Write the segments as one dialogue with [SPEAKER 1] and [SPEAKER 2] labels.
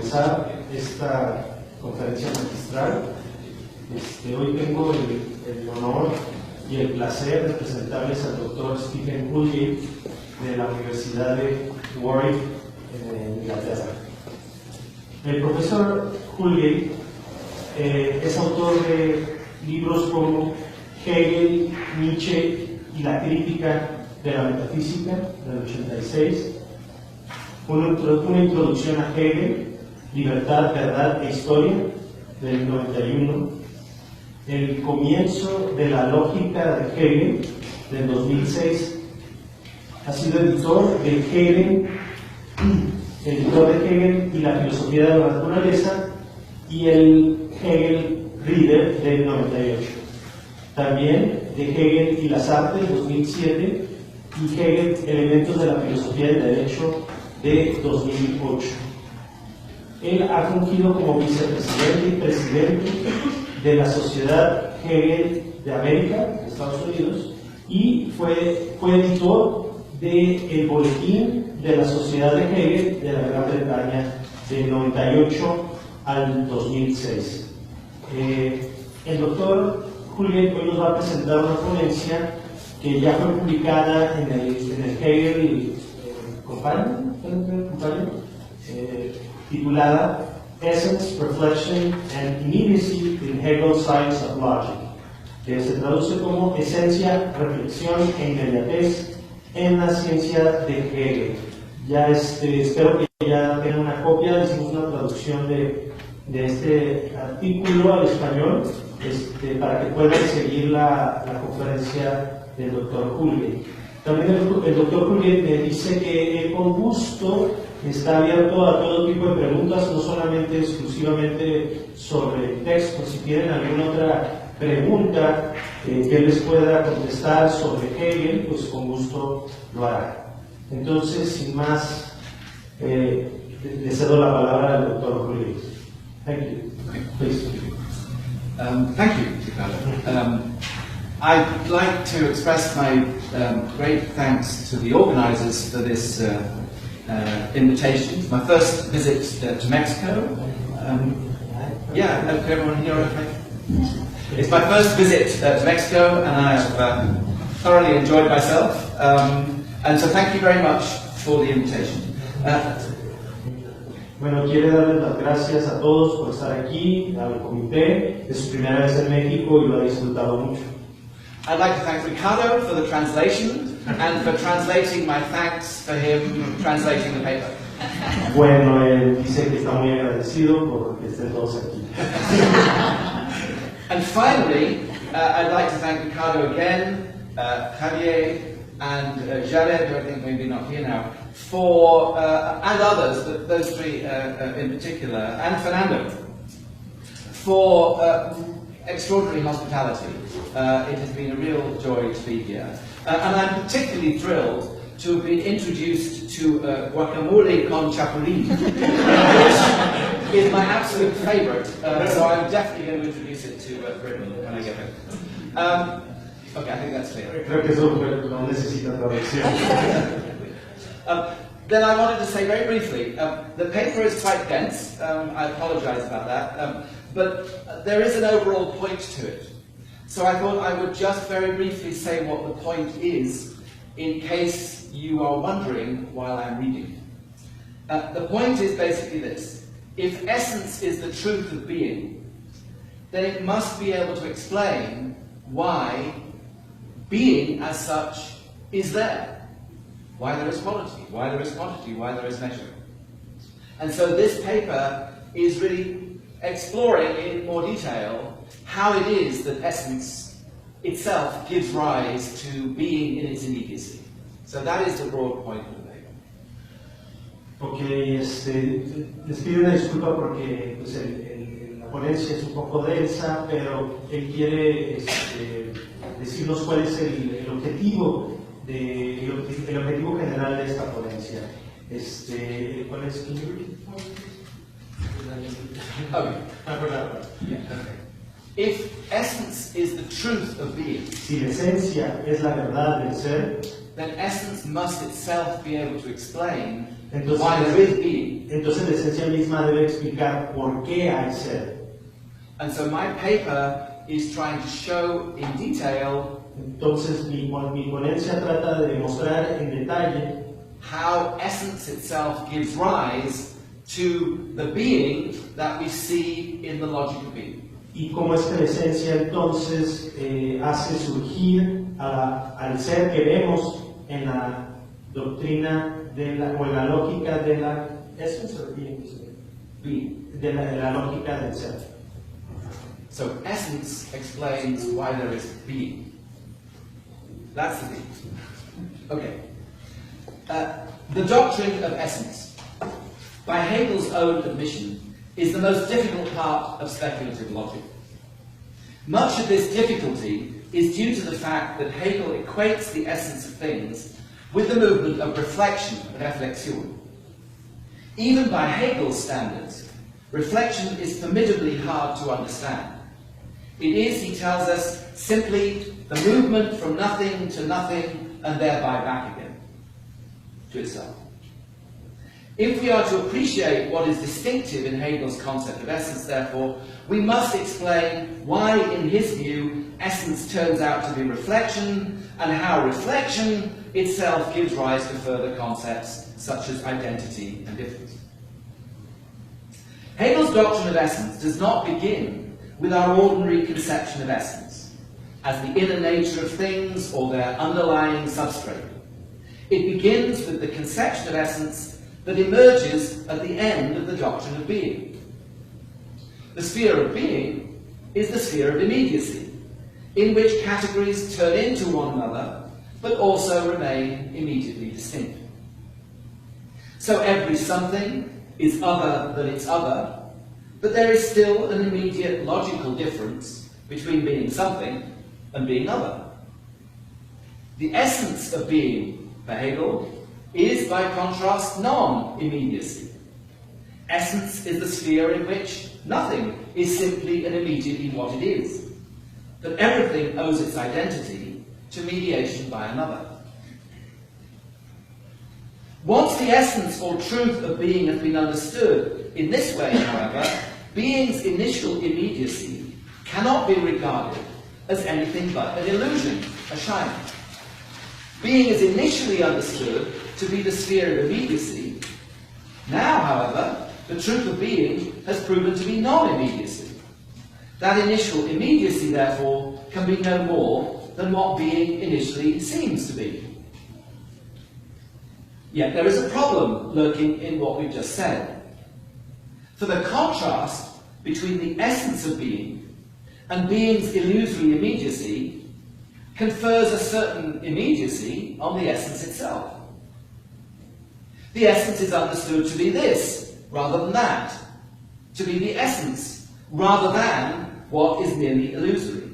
[SPEAKER 1] comenzar esta conferencia magistral. Hoy tengo el honor y el placer de presentarles al doctor Stephen Houlgate de la Universidad de Warwick en Inglaterra. El profesor Houlgate es autor de libros como Hegel, Nietzsche y la crítica de la metafísica del 86, una introducción a Hegel, libertad, verdad e historia del 91, el comienzo de la lógica de Hegel del 2006. Ha sido editor de Hegel y la filosofía de la naturaleza y el Hegel Reader del 98. También de Hegel y las artes del 2007 y Hegel, elementos de la filosofía del derecho de 2008. Él ha fungido como vicepresidente y presidente de la Sociedad Hegel de América, de Estados Unidos, y fue editor del boletín de la Sociedad de Hegel de la Gran Bretaña del 98 al 2006. El doctor Houlgate hoy nos va a presentar una ponencia que ya fue publicada en el Hegel Companion, titulada Essence, Reflexion and Immediacy in Hegel's Science of Logic, que se traduce como Esencia, Reflexión e Inmediatez en la Ciencia de Hegel. Ya espero que ya tengan una copia. Hicimos una traducción de este artículo al español para que puedan seguir la conferencia del doctor Houlgate. También el doctor Houlgate me dice que él con gusto está abierto a todo tipo de preguntas, no solamente exclusivamente sobre el texto. Si tienen alguna otra pregunta que él les pueda contestar sobre Hegel, pues con gusto lo hará. Entonces, sin más, le cedo la palabra al doctor Houlgate. Thank you. Please.
[SPEAKER 2] Thank you, Ricardo. I'd like to express my great thanks to the organizers for this invitation. My first visit to Mexico. Everyone here okay? It's my first visit to Mexico, and I have thoroughly enjoyed myself. And so thank you very much for the invitation.
[SPEAKER 1] Bueno, quiere darles las gracias a todos por estar aquí, al comité. Es su primera vez en México y lo ha disfrutado mucho.
[SPEAKER 2] I'd like to thank Ricardo for the translation and for translating my thanks for him translating the paper.
[SPEAKER 1] Bueno, él dice que está muy agradecido por que estén todos aquí.
[SPEAKER 2] And finally, I'd like to thank Ricardo again, Javier, and Jared, who I think maybe not here now, for and others, but those three in particular, and Fernando, for extraordinary hospitality. It has been a real joy to be here. And I'm particularly thrilled to have been introduced to guacamole con chapulín, which is my absolute favourite, so I'm definitely going to introduce it to Britain when I get home. Okay, I think that's clear.
[SPEAKER 1] Creo que eso no necesita traducción.
[SPEAKER 2] Then I wanted to say very briefly, the paper is quite dense, I apologise about that, but there is an overall point to it. So I thought I would just very briefly say what the point is, in case you are wondering while I'm reading. The point is basically this: if essence is the truth of being, then it must be able to explain why being as such is there. Why there is quality, why there is quantity, why there is measure. And so this paper is really exploring in more detail how it is that essence itself gives rise to being in its immediacy. So that is the broad point of the paper.
[SPEAKER 1] Ok, les pido una disculpa porque pues, la ponencia es un poco densa, pero él quiere decirnos cuál es el objetivo general de esta ponencia. ¿Cuál es?
[SPEAKER 2] If essence is the truth of being,
[SPEAKER 1] si la esencia es la verdad del ser,
[SPEAKER 2] then essence must itself be able to explain why there is being.
[SPEAKER 1] Entonces la esencia misma debe explicar por qué hay ser.
[SPEAKER 2] And so my paper is trying to show in detail
[SPEAKER 1] Entonces mi ponencia trata de demostrar en detalle
[SPEAKER 2] how essence itself gives rise to the being that we see in the logic of being.
[SPEAKER 1] y cómo esta esencia entonces hace surgir al ser que vemos en la doctrina o en la lógica de la essence or being, de la lógica del ser.
[SPEAKER 2] So essence explains why there is being. That's the thing. Okay. The doctrine of essence, by Hegel's own admission, is the most difficult part of speculative logic. Much of this difficulty is due to the fact that Hegel equates the essence of things with the movement of reflection, reflexion. Even by Hegel's standards, reflection is formidably hard to understand. It is, he tells us, simply the movement from nothing to nothing and thereby back again to itself. If we are to appreciate what is distinctive in Hegel's concept of essence, therefore, we must explain why, in his view, essence turns out to be reflection, and how reflection itself gives rise to further concepts such as identity and difference. Hegel's doctrine of essence does not begin with our ordinary conception of essence, as the inner nature of things or their underlying substrate. It begins with the conception of essence that emerges at the end of the doctrine of being. The sphere of being is the sphere of immediacy, in which categories turn into one another, but also remain immediately distinct. So every something is other than its other, but there is still an immediate logical difference between being something and being other. The essence of being, for Hegel, is by contrast non-immediacy. Essence is the sphere in which nothing is simply and immediately what it is, that everything owes its identity to mediation by another. Once the essence or truth of being has been understood in this way, however, being's initial immediacy cannot be regarded as anything but an illusion, a shining. Being is initially understood to be the sphere of immediacy. Now, however, the truth of being has proven to be non-immediacy. That initial immediacy, therefore, can be no more than what being initially seems to be. Yet there is a problem lurking in what we've just said. For the contrast between the essence of being and being's illusory immediacy confers a certain immediacy on the essence itself. The essence is understood to be this, rather than that, to be the essence, rather than what is merely illusory.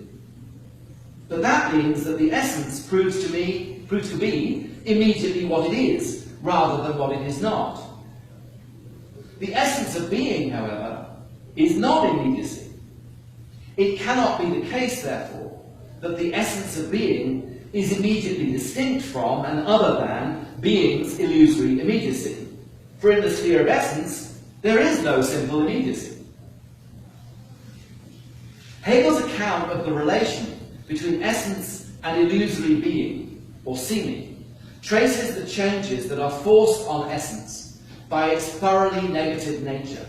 [SPEAKER 2] But that means that the essence proves to be immediately what it is, rather than what it is not. The essence of being, however, is non-immediacy. It cannot be the case, therefore, that the essence of being is immediately distinct from and other than being's illusory immediacy. For in the sphere of essence, there is no simple immediacy. Hegel's account of the relation between essence and illusory being, or seeming, traces the changes that are forced on essence by its thoroughly negative nature.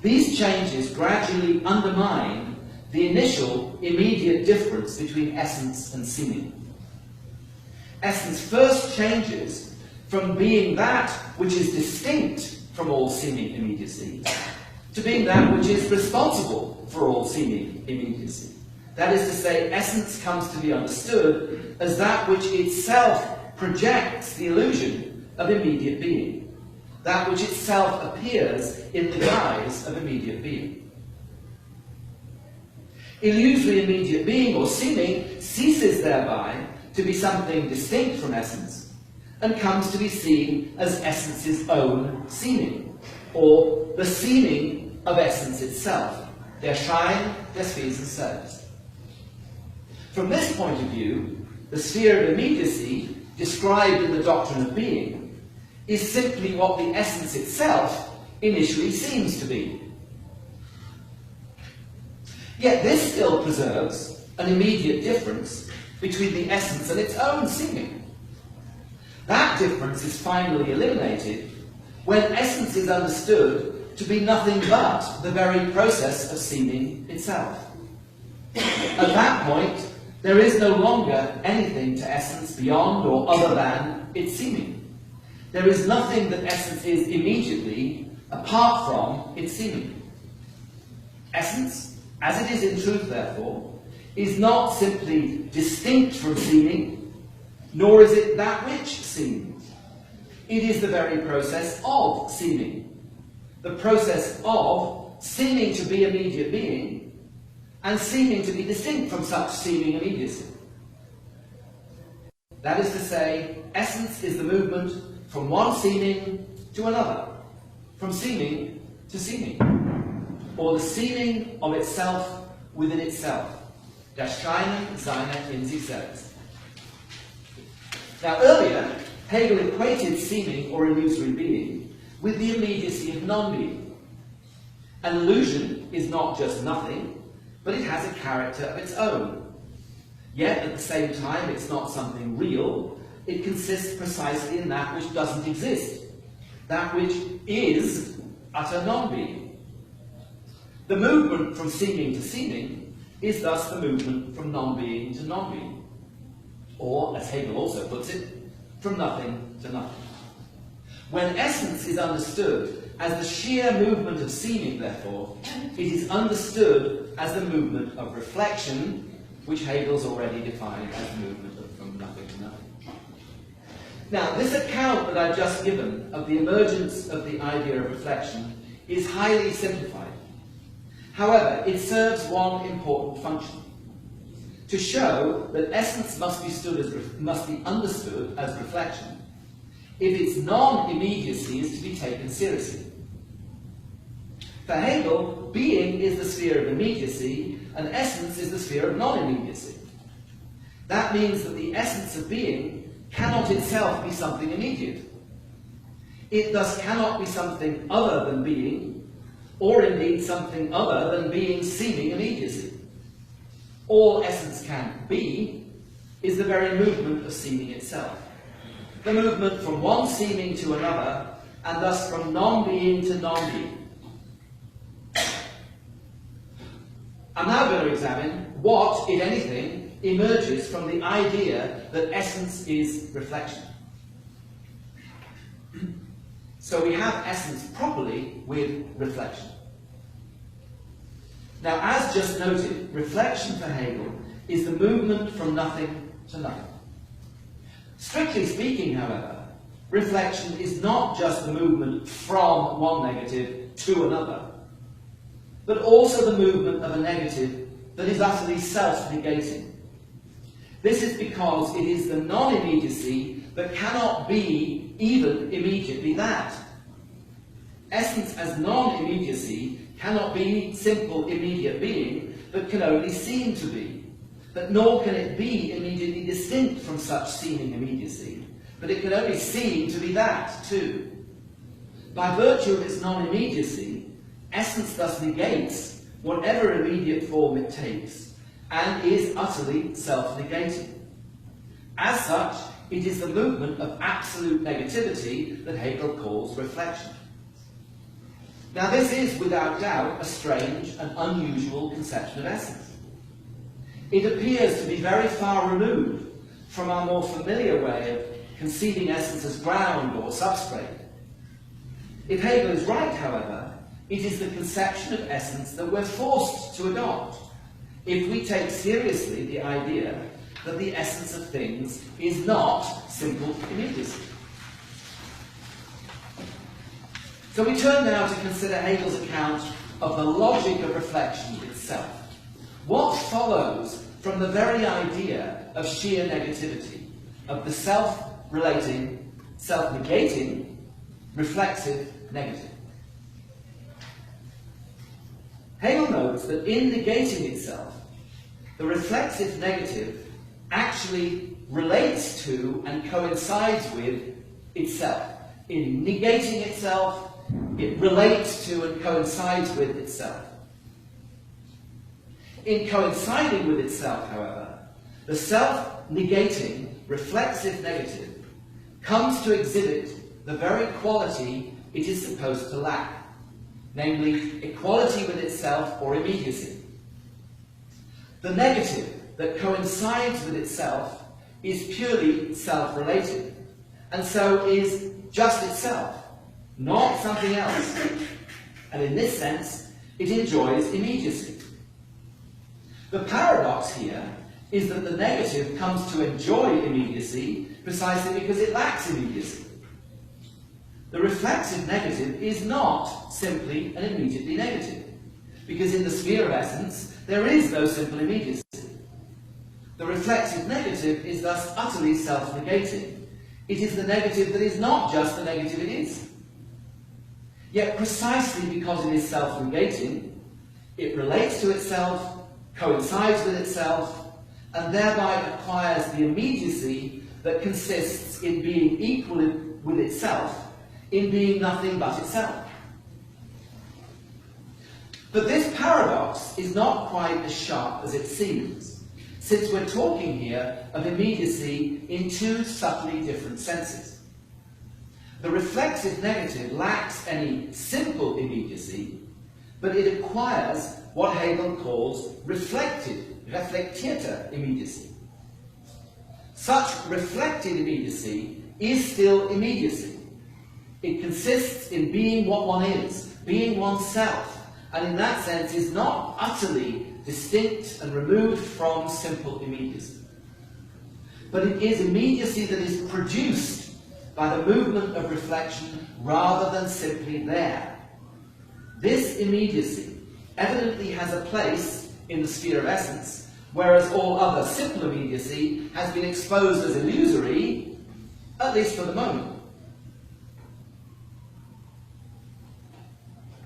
[SPEAKER 2] These changes gradually undermine the initial, immediate difference between essence and seeming. Essence first changes from being that which is distinct from all seeming immediacy to being that which is responsible for all seeming immediacy. That is to say, essence comes to be understood as that which itself projects the illusion of immediate being, that which itself appears in the guise of immediate being. Illusory immediate being, or seeming, ceases thereby to be something distinct from essence, and comes to be seen as essence's own seeming, or the seeming of essence itself, der Schein des Wesens selbst. From this point of view, the sphere of immediacy, described in the doctrine of being, is simply what the essence itself initially seems to be. Yet this still preserves an immediate difference between the essence and its own seeming. That difference is finally eliminated when essence is understood to be nothing but the very process of seeming itself. At that point, there is no longer anything to essence beyond or other than its seeming. There is nothing that essence is immediately apart from its seeming. Essence, as it is in truth, therefore, is not simply distinct from seeming, nor is it that which seems. It is the very process of seeming, the process of seeming to be immediate being, and seeming to be distinct from such seeming immediacy. That is to say, essence is the movement from one seeming to another, from seeming to seeming, or the seeming of itself within itself. Das Scheinen seiner in sich selbst. Now earlier, Hegel equated seeming or illusory being with the immediacy of non-being. An illusion is not just nothing, but it has a character of its own. Yet, at the same time, it's not something real. It consists precisely in that which doesn't exist, that which is utter non-being. The movement from seeming to seeming is thus the movement from non-being to non-being, or, as Hegel also puts it, from nothing to nothing. When essence is understood as the sheer movement of seeming, therefore, it is understood as the movement of reflection, which Hegel's already defined as the movement from nothing to nothing. Now, this account that I've just given of the emergence of the idea of reflection is highly simplified. However, it serves one important function: to show that essence must be understood as reflection if its non-immediacy is to be taken seriously. For Hegel, being is the sphere of immediacy, and essence is the sphere of non-immediacy. That means that the essence of being cannot itself be something immediate. It thus cannot be something other than being, or indeed something other than being's seeming immediacy. All essence can be is the very movement of seeming itself. The movement from one seeming to another, and thus from non-being to non-being. I'm now going to examine what, if anything, emerges from the idea that essence is reflection. So we have essence properly with reflection. Now, as just noted, reflection for Hegel is the movement from nothing to nothing. Strictly speaking, however, reflection is not just the movement from one negative to another, but also the movement of a negative that is utterly self-negating. This is because it is the non-immediacy that cannot be even immediately that. Essence as non-immediacy cannot be simple immediate being, but can only seem to be. But nor can it be immediately distinct from such seeming immediacy, but it can only seem to be that too. By virtue of its non-immediacy, essence thus negates whatever immediate form it takes, and is utterly self-negating. As such, it is the movement of absolute negativity that Hegel calls reflection. Now this is, without doubt, a strange and unusual conception of essence. It appears to be very far removed from our more familiar way of conceiving essence as ground or substrate. If Hegel is right, however, it is the conception of essence that we're forced to adopt if we take seriously the idea that the essence of things is not simple immediacy. So we turn now to consider Hegel's account of the logic of reflection itself. What follows from the very idea of sheer negativity, of the self-relating, self-negating, reflexive negative? Hegel notes that in negating itself, the reflexive negative actually relates to and coincides with itself. in negating itself, it relates to and coincides with itself. In coinciding with itself, however, the self-negating, reflexive negative comes to exhibit the very quality it is supposed to lack, namely equality with itself or immediacy. The negative that coincides with itself is purely self-related, and so is just itself, not something else. And in this sense, it enjoys immediacy. The paradox here is that the negative comes to enjoy immediacy precisely because it lacks immediacy. The reflexive negative is not simply and immediately negative, because in the sphere of essence, there is no simple immediacy. The reflexive negative is thus utterly self-negating. It is the negative that is not just the negative it is. Yet precisely because it is self-negating, it relates to itself, coincides with itself, and thereby acquires the immediacy that consists in being equal with itself, in being nothing but itself. But this paradox is not quite as sharp as it seems, since we're talking here of immediacy in two subtly different senses. The reflexive negative lacks any simple immediacy, but it acquires what Hegel calls reflectierte immediacy. Such reflected immediacy is still immediacy. It consists in being what one is, being oneself, and in that sense is not utterly distinct and removed from simple immediacy. But it is immediacy that is produced by the movement of reflection rather than simply there. This immediacy evidently has a place in the sphere of essence, whereas all other simple immediacy has been exposed as illusory, at least for the moment.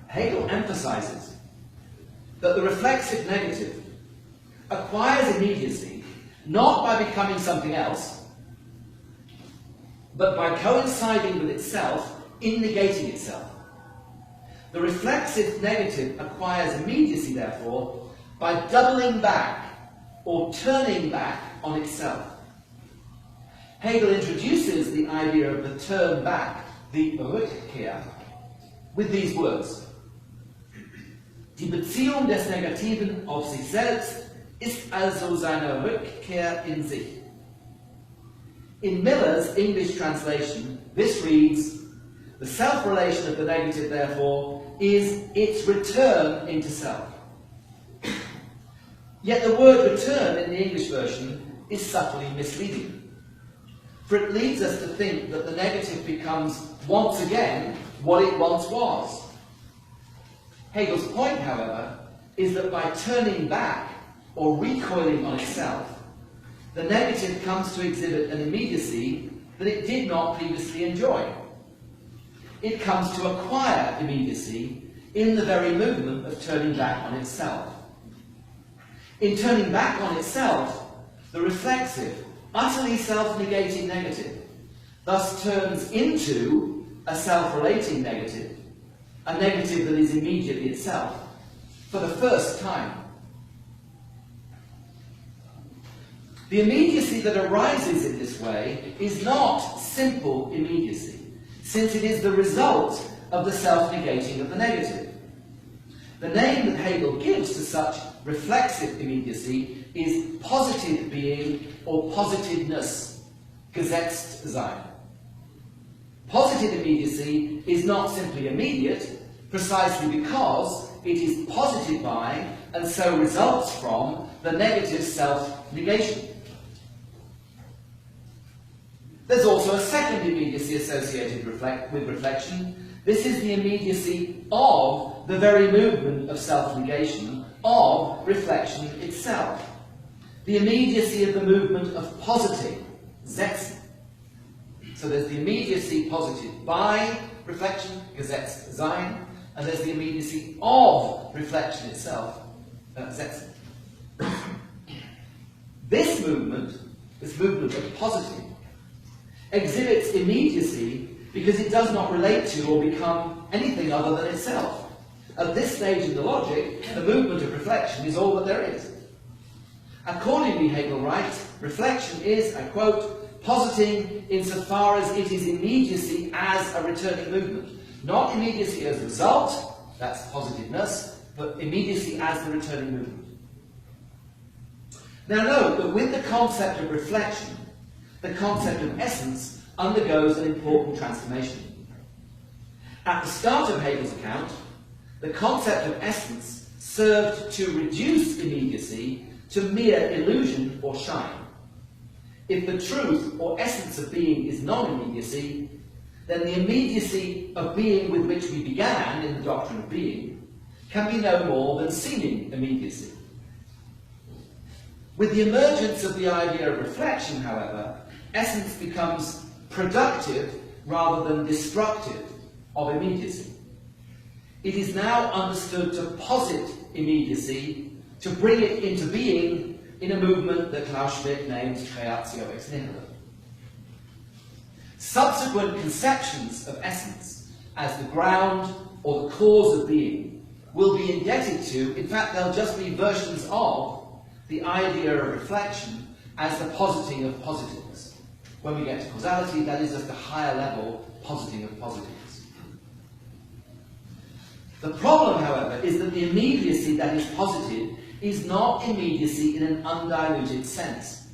[SPEAKER 2] Hegel emphasizes that the reflexive negative acquires immediacy not by becoming something else, but by coinciding with itself in negating itself. The reflexive negative acquires immediacy, therefore, by doubling back or turning back on itself. Hegel introduces the idea of the turn back, the Rückkehr, with these words: Die Beziehung des Negativen auf sich selbst ist also seine Rückkehr in sich. In Miller's English translation, this reads, the self-relation of the negative, therefore, is its return into self. Yet the word return in the English version is subtly misleading, for it leads us to think that the negative becomes once again what it once was. Hegel's point, however, is that by turning back or recoiling on itself, the negative comes to exhibit an immediacy that it did not previously enjoy. It comes to acquire immediacy in the very movement of turning back on itself. In turning back on itself, the reflexive, utterly self-negating negative thus turns into a self-relating negative, a negative that is immediately itself, for the first time. The immediacy that arises in this way is not simple immediacy, since it is the result of the self-negating of the negative. The name that Hegel gives to such reflexive immediacy is positive being or positiveness, Gesetztsein. Positive immediacy is not simply immediate, precisely because it is posited by and so results from the negative self-negation. There's also a second immediacy associated with reflection. This is the immediacy of the very movement of self-negation, of reflection itself. The immediacy of the movement of positing, Setzen. So there's the immediacy posited by reflection, Gesetztsein, and there's the immediacy of reflection itself, Setzen. This movement of positing, exhibits immediacy because it does not relate to or become anything other than itself. At this stage in the logic, the movement of reflection is all that there is. Accordingly, Hegel writes, reflection is, I quote, positing insofar as it is immediacy as a returning movement. Not immediacy as a result, that's positiveness, but immediacy as the returning movement. Now note that with the concept of reflection, the concept of essence undergoes an important transformation. At the start of Hegel's account, the concept of essence served to reduce immediacy to mere illusion or shine. If the truth or essence of being is non-immediacy, then the immediacy of being with which we began in the doctrine of being can be no more than seeming immediacy. With the emergence of the idea of reflection, however, essence becomes productive rather than destructive of immediacy. It is now understood to posit immediacy, to bring it into being in a movement that Klaus Schmidt names creatio ex nihilo. Subsequent conceptions of essence as the ground or the cause of being will be indebted to, in fact, they'll just be versions of the idea of reflection as the positing of positiveness. When we get to causality, that is just a higher level positing of positiveness. The problem, however, is that the immediacy that is posited is not immediacy in an undiluted sense.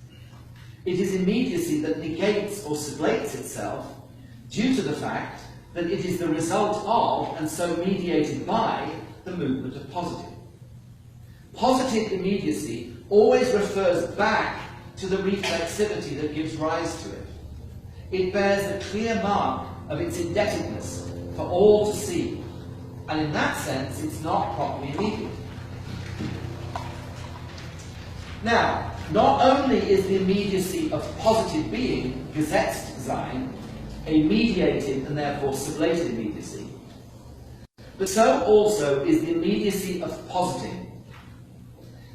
[SPEAKER 2] It is immediacy that negates or sublates itself due to the fact that it is the result of, and so mediated by, the movement of positive. Positive immediacy always refers back to the reflexivity that gives rise to it. It bears the clear mark of its indebtedness for all to see, and in that sense it's not properly immediate. Now, not only is the immediacy of positive being, Gesetztsein, a mediated and therefore sublated immediacy, but so also is the immediacy of positing.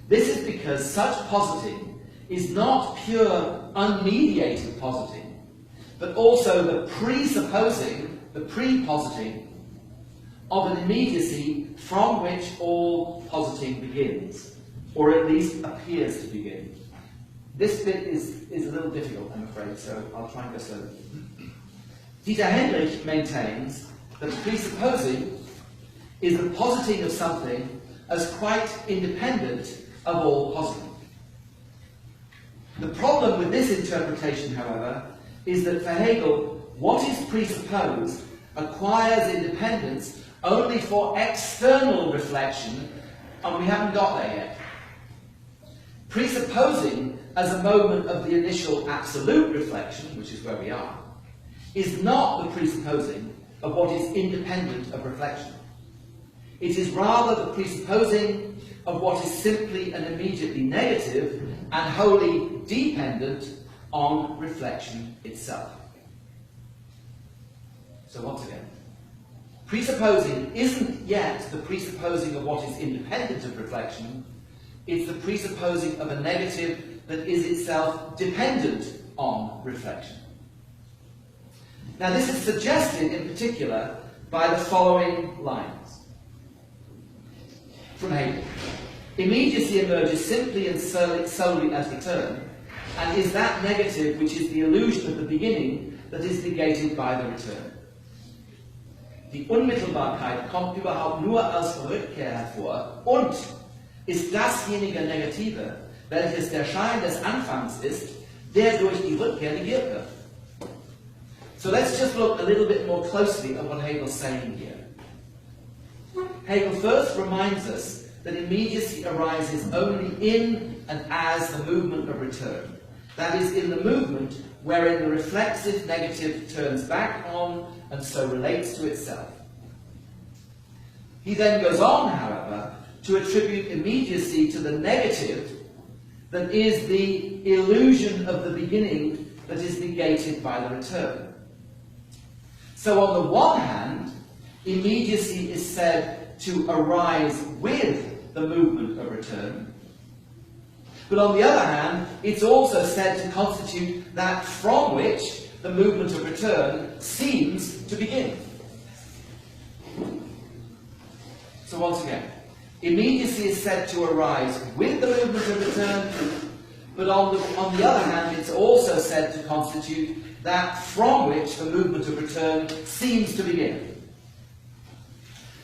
[SPEAKER 2] This is because such positing is not pure unmediated positing, but also the presupposing, the pre-positing of an immediacy from which all positing begins, or at least appears to begin. This bit is a little difficult, I'm afraid, so I'll try and go slowly. Dieter Hendrich maintains that presupposing is the positing of something as quite independent of all positing. The problem with this interpretation, however, is that for Hegel, what is presupposed acquires independence only for external reflection, and we haven't got there yet. Presupposing as a moment of the initial absolute reflection, which is where we are, is not the presupposing of what is independent of reflection. It is rather the presupposing of what is simply and immediately negative and wholly dependent on reflection itself. So once again, presupposing isn't yet the presupposing of what is independent of reflection, it's the presupposing of a negative that is itself dependent on reflection. Now this is suggested in particular by the following lines from Hegel. Immediacy emerges simply and solely as return, and is that negative which is the illusion of the beginning that is negated by the return. Die Unmittelbarkeit kommt überhaupt nur aus Rückkehr hervor und ist dasjenige Negative, welches der Schein des Anfangs ist, der durch die Rückkehr negiert wird. So let's just look a little bit more closely at what Hegel's saying here. Hegel first reminds us that immediacy arises only in and as the movement of return. That is, in the movement wherein the reflexive negative turns back on and so relates to itself. He then goes on, however, to attribute immediacy to the negative that is the illusion of the beginning that is negated by the return. So on the one hand, immediacy is said to arise with the movement of return, but on the other hand, it's also said to constitute that from which the movement of return seems to begin. So once again, immediacy is said to arise with the movement of return, but on the other hand, it's also said to constitute that from which the movement of return seems to begin.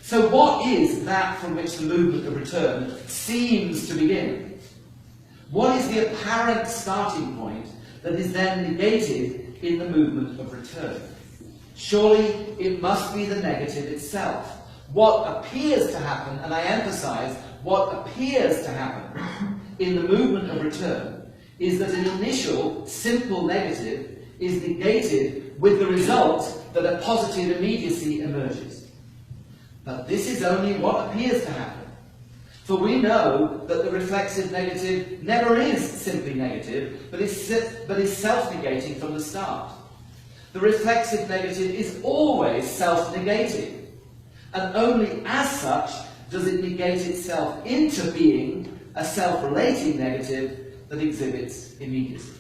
[SPEAKER 2] So what is that from which the movement of return seems to begin? What is the apparent starting point that is then negated in the movement of return? Surely it must be the negative itself. What appears to happen, and I emphasize, what appears to happen in the movement of return is that an initial simple negative is negated with the result that a positive immediacy emerges. But this is only what appears to happen. For we know that the reflexive negative never is simply negative, but is self-negating from the start. The reflexive negative is always self-negating, and only as such does it negate itself into being a self-relating negative that exhibits immediacy.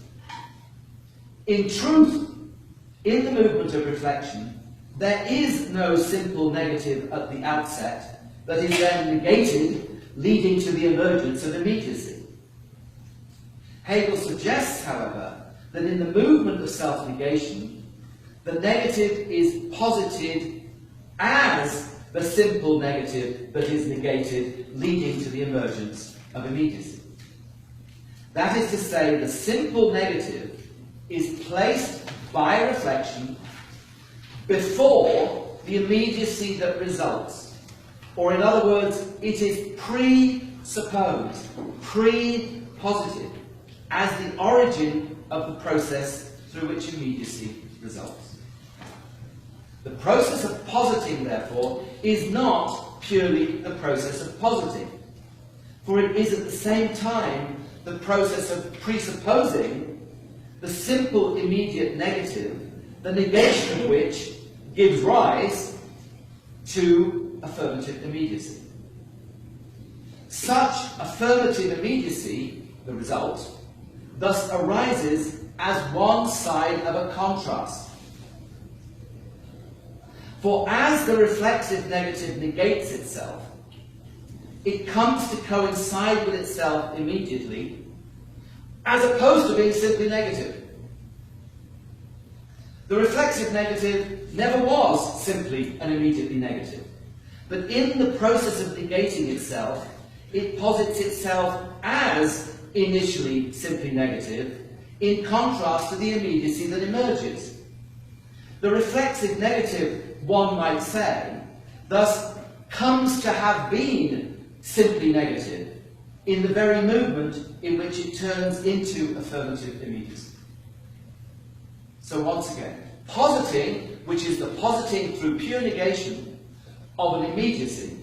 [SPEAKER 2] In truth, in the movement of reflection, there is no simple negative at the outset that is then negated, leading to the emergence of immediacy. Hegel suggests, however, that in the movement of self-negation, the negative is posited as the simple negative that is negated, leading to the emergence of immediacy. That is to say, the simple negative is placed by reflection before the immediacy that results. Or in other words, it is presupposed, pre-posited, as the origin of the process through which immediacy results. The process of positing, therefore, is not purely the process of positing, for it is at the same time the process of presupposing the simple immediate negative, the negation of which gives rise to affirmative immediacy. Such affirmative immediacy, the result, thus arises as one side of a contrast. For as the reflexive negative negates itself, it comes to coincide with itself immediately, as opposed to being simply negative. The reflexive negative never was simply and immediately negative, but in the process of negating itself, it posits itself as initially simply negative, in contrast to the immediacy that emerges. The reflexive negative, one might say, thus comes to have been simply negative in the very movement in which it turns into affirmative immediacy. So once again, positing, which is the positing through pure negation of an immediacy,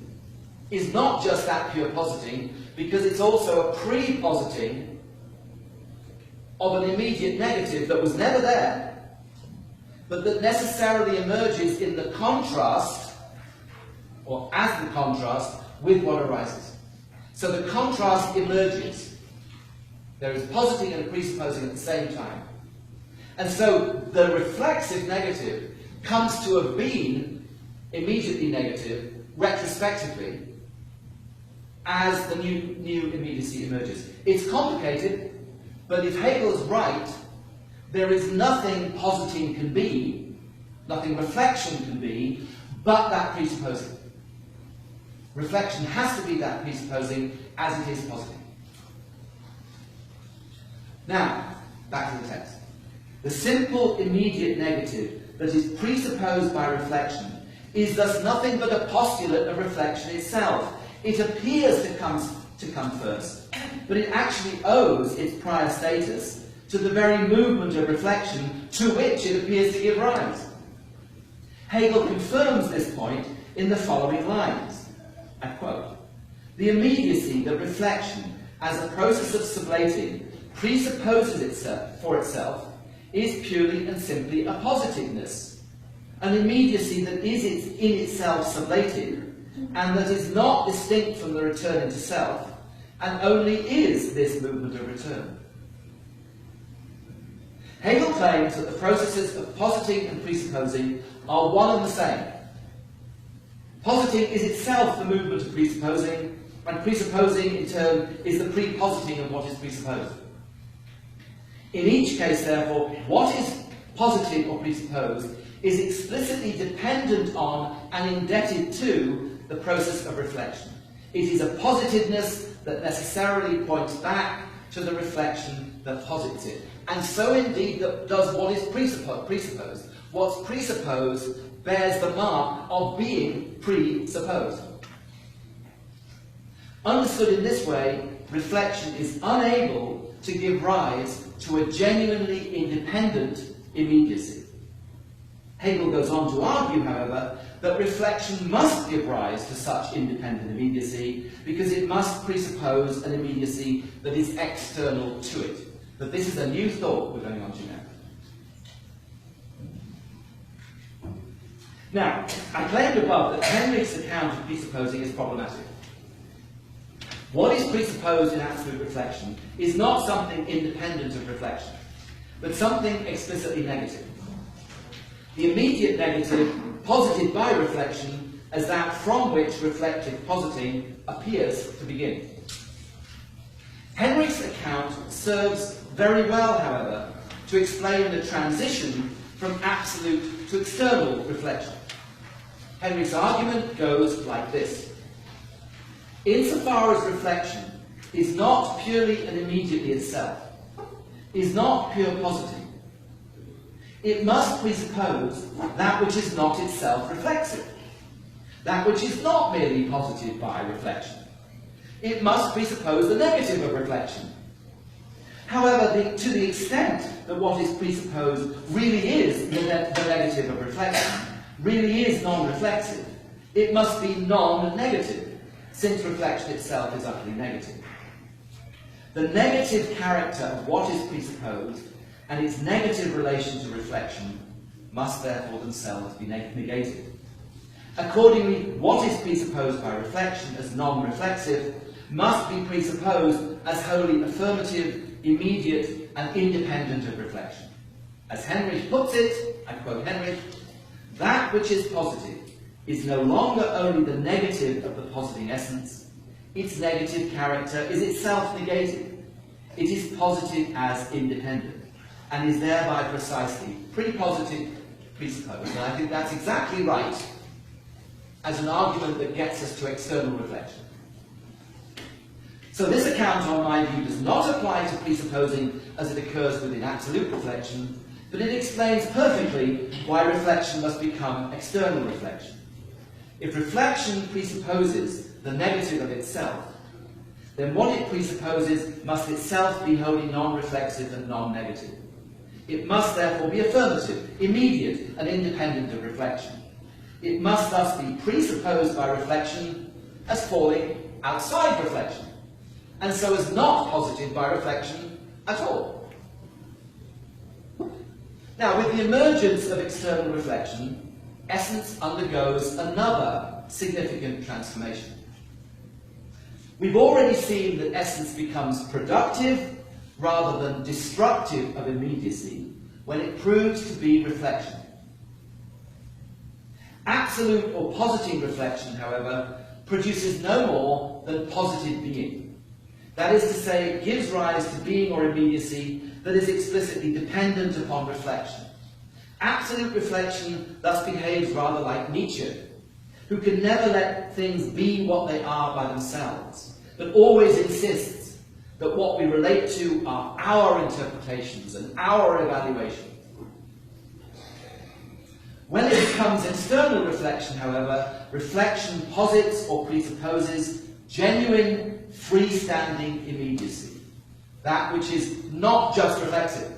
[SPEAKER 2] is not just that pure positing, because it's also a pre-positing of an immediate negative that was never there, but that necessarily emerges in the contrast, or as the contrast, with what arises. So the contrast emerges. There is positing and presupposing at the same time. And so the reflexive negative comes to have been immediately negative, retrospectively, as the new immediacy emerges. It's complicated, but if Hegel is right, there is nothing positing can be, nothing reflection can be, but that presupposing. Reflection has to be that presupposing as it is positing. Now, back to the text. The simple immediate negative that is presupposed by reflection is thus nothing but a postulate of reflection itself. It appears to come first, but it actually owes its prior status to the very movement of reflection to which it appears to give rise. Hegel confirms this point in the following lines. I quote, "The immediacy that reflection, as a process of sublating, presupposes itself is purely and simply a positiveness, an immediacy that is in itself sublated, and that is not distinct from the return into self, and only is this movement of return." Hegel claims that the processes of positing and presupposing are one and the same. Positing is itself the movement of presupposing, and presupposing, in turn, is the pre-positing of what is presupposed. In each case, therefore, what is posited or presupposed is explicitly dependent on and indebted to the process of reflection. It is a positiveness that necessarily points back to the reflection that posits it. And so indeed does what is presupposed. What's presupposed bears the mark of being presupposed. Understood in this way, reflection is unable to give rise to a genuinely independent immediacy. Hegel goes on to argue, however, that reflection must give rise to such independent immediacy because it must presuppose an immediacy that is external to it. But this is a new thought we're going on to now. Now, I claimed above that Henry's account of presupposing is problematic. What is presupposed in absolute reflection is not something independent of reflection, but something explicitly negative. The immediate negative posited by reflection as that from which reflective positing appears to begin. Henry's account serves very well, however, to explain the transition from absolute to external reflection. Henry's argument goes like this. Insofar as reflection is not purely and immediately itself, is not pure positing, it must presuppose that which is not itself reflexive, that which is not merely posited by reflection. It must presuppose the negative of reflection. However, to the extent that what is presupposed really is the negative of reflection, really is non-reflexive, it must be non-negative, since reflection itself is utterly negative. The negative character of what is presupposed and its negative relation to reflection must therefore themselves be negated. Accordingly, what is presupposed by reflection as non-reflexive must be presupposed as wholly affirmative, immediate, and independent of reflection. As Henry puts it, I quote Henry, that which is positive is no longer only the negative of the positing essence, its negative character is itself negated. It is posited as independent, and is thereby precisely pre-posited, presupposed. And I think that's exactly right as an argument that gets us to external reflection. So this account, on my view, does not apply to presupposing as it occurs within absolute reflection, but it explains perfectly why reflection must become external reflection. If reflection presupposes the negative of itself, then what it presupposes must itself be wholly non-reflexive and non-negative. It must therefore be affirmative, immediate, and independent of reflection. It must thus be presupposed by reflection as falling outside reflection, and so as not posited by reflection at all. Now, with the emergence of external reflection, essence undergoes another significant transformation. We've already seen that essence becomes productive rather than destructive of immediacy when it proves to be reflection. Absolute or positing reflection, however, produces no more than positive being. That is to say, it gives rise to being or immediacy that is explicitly dependent upon reflection. Absolute reflection thus behaves rather like Nietzsche, who can never let things be what they are by themselves, but always insists that what we relate to are our interpretations and our evaluations. When it becomes external reflection, however, reflection posits or presupposes genuine, freestanding immediacy, that which is not just reflexive.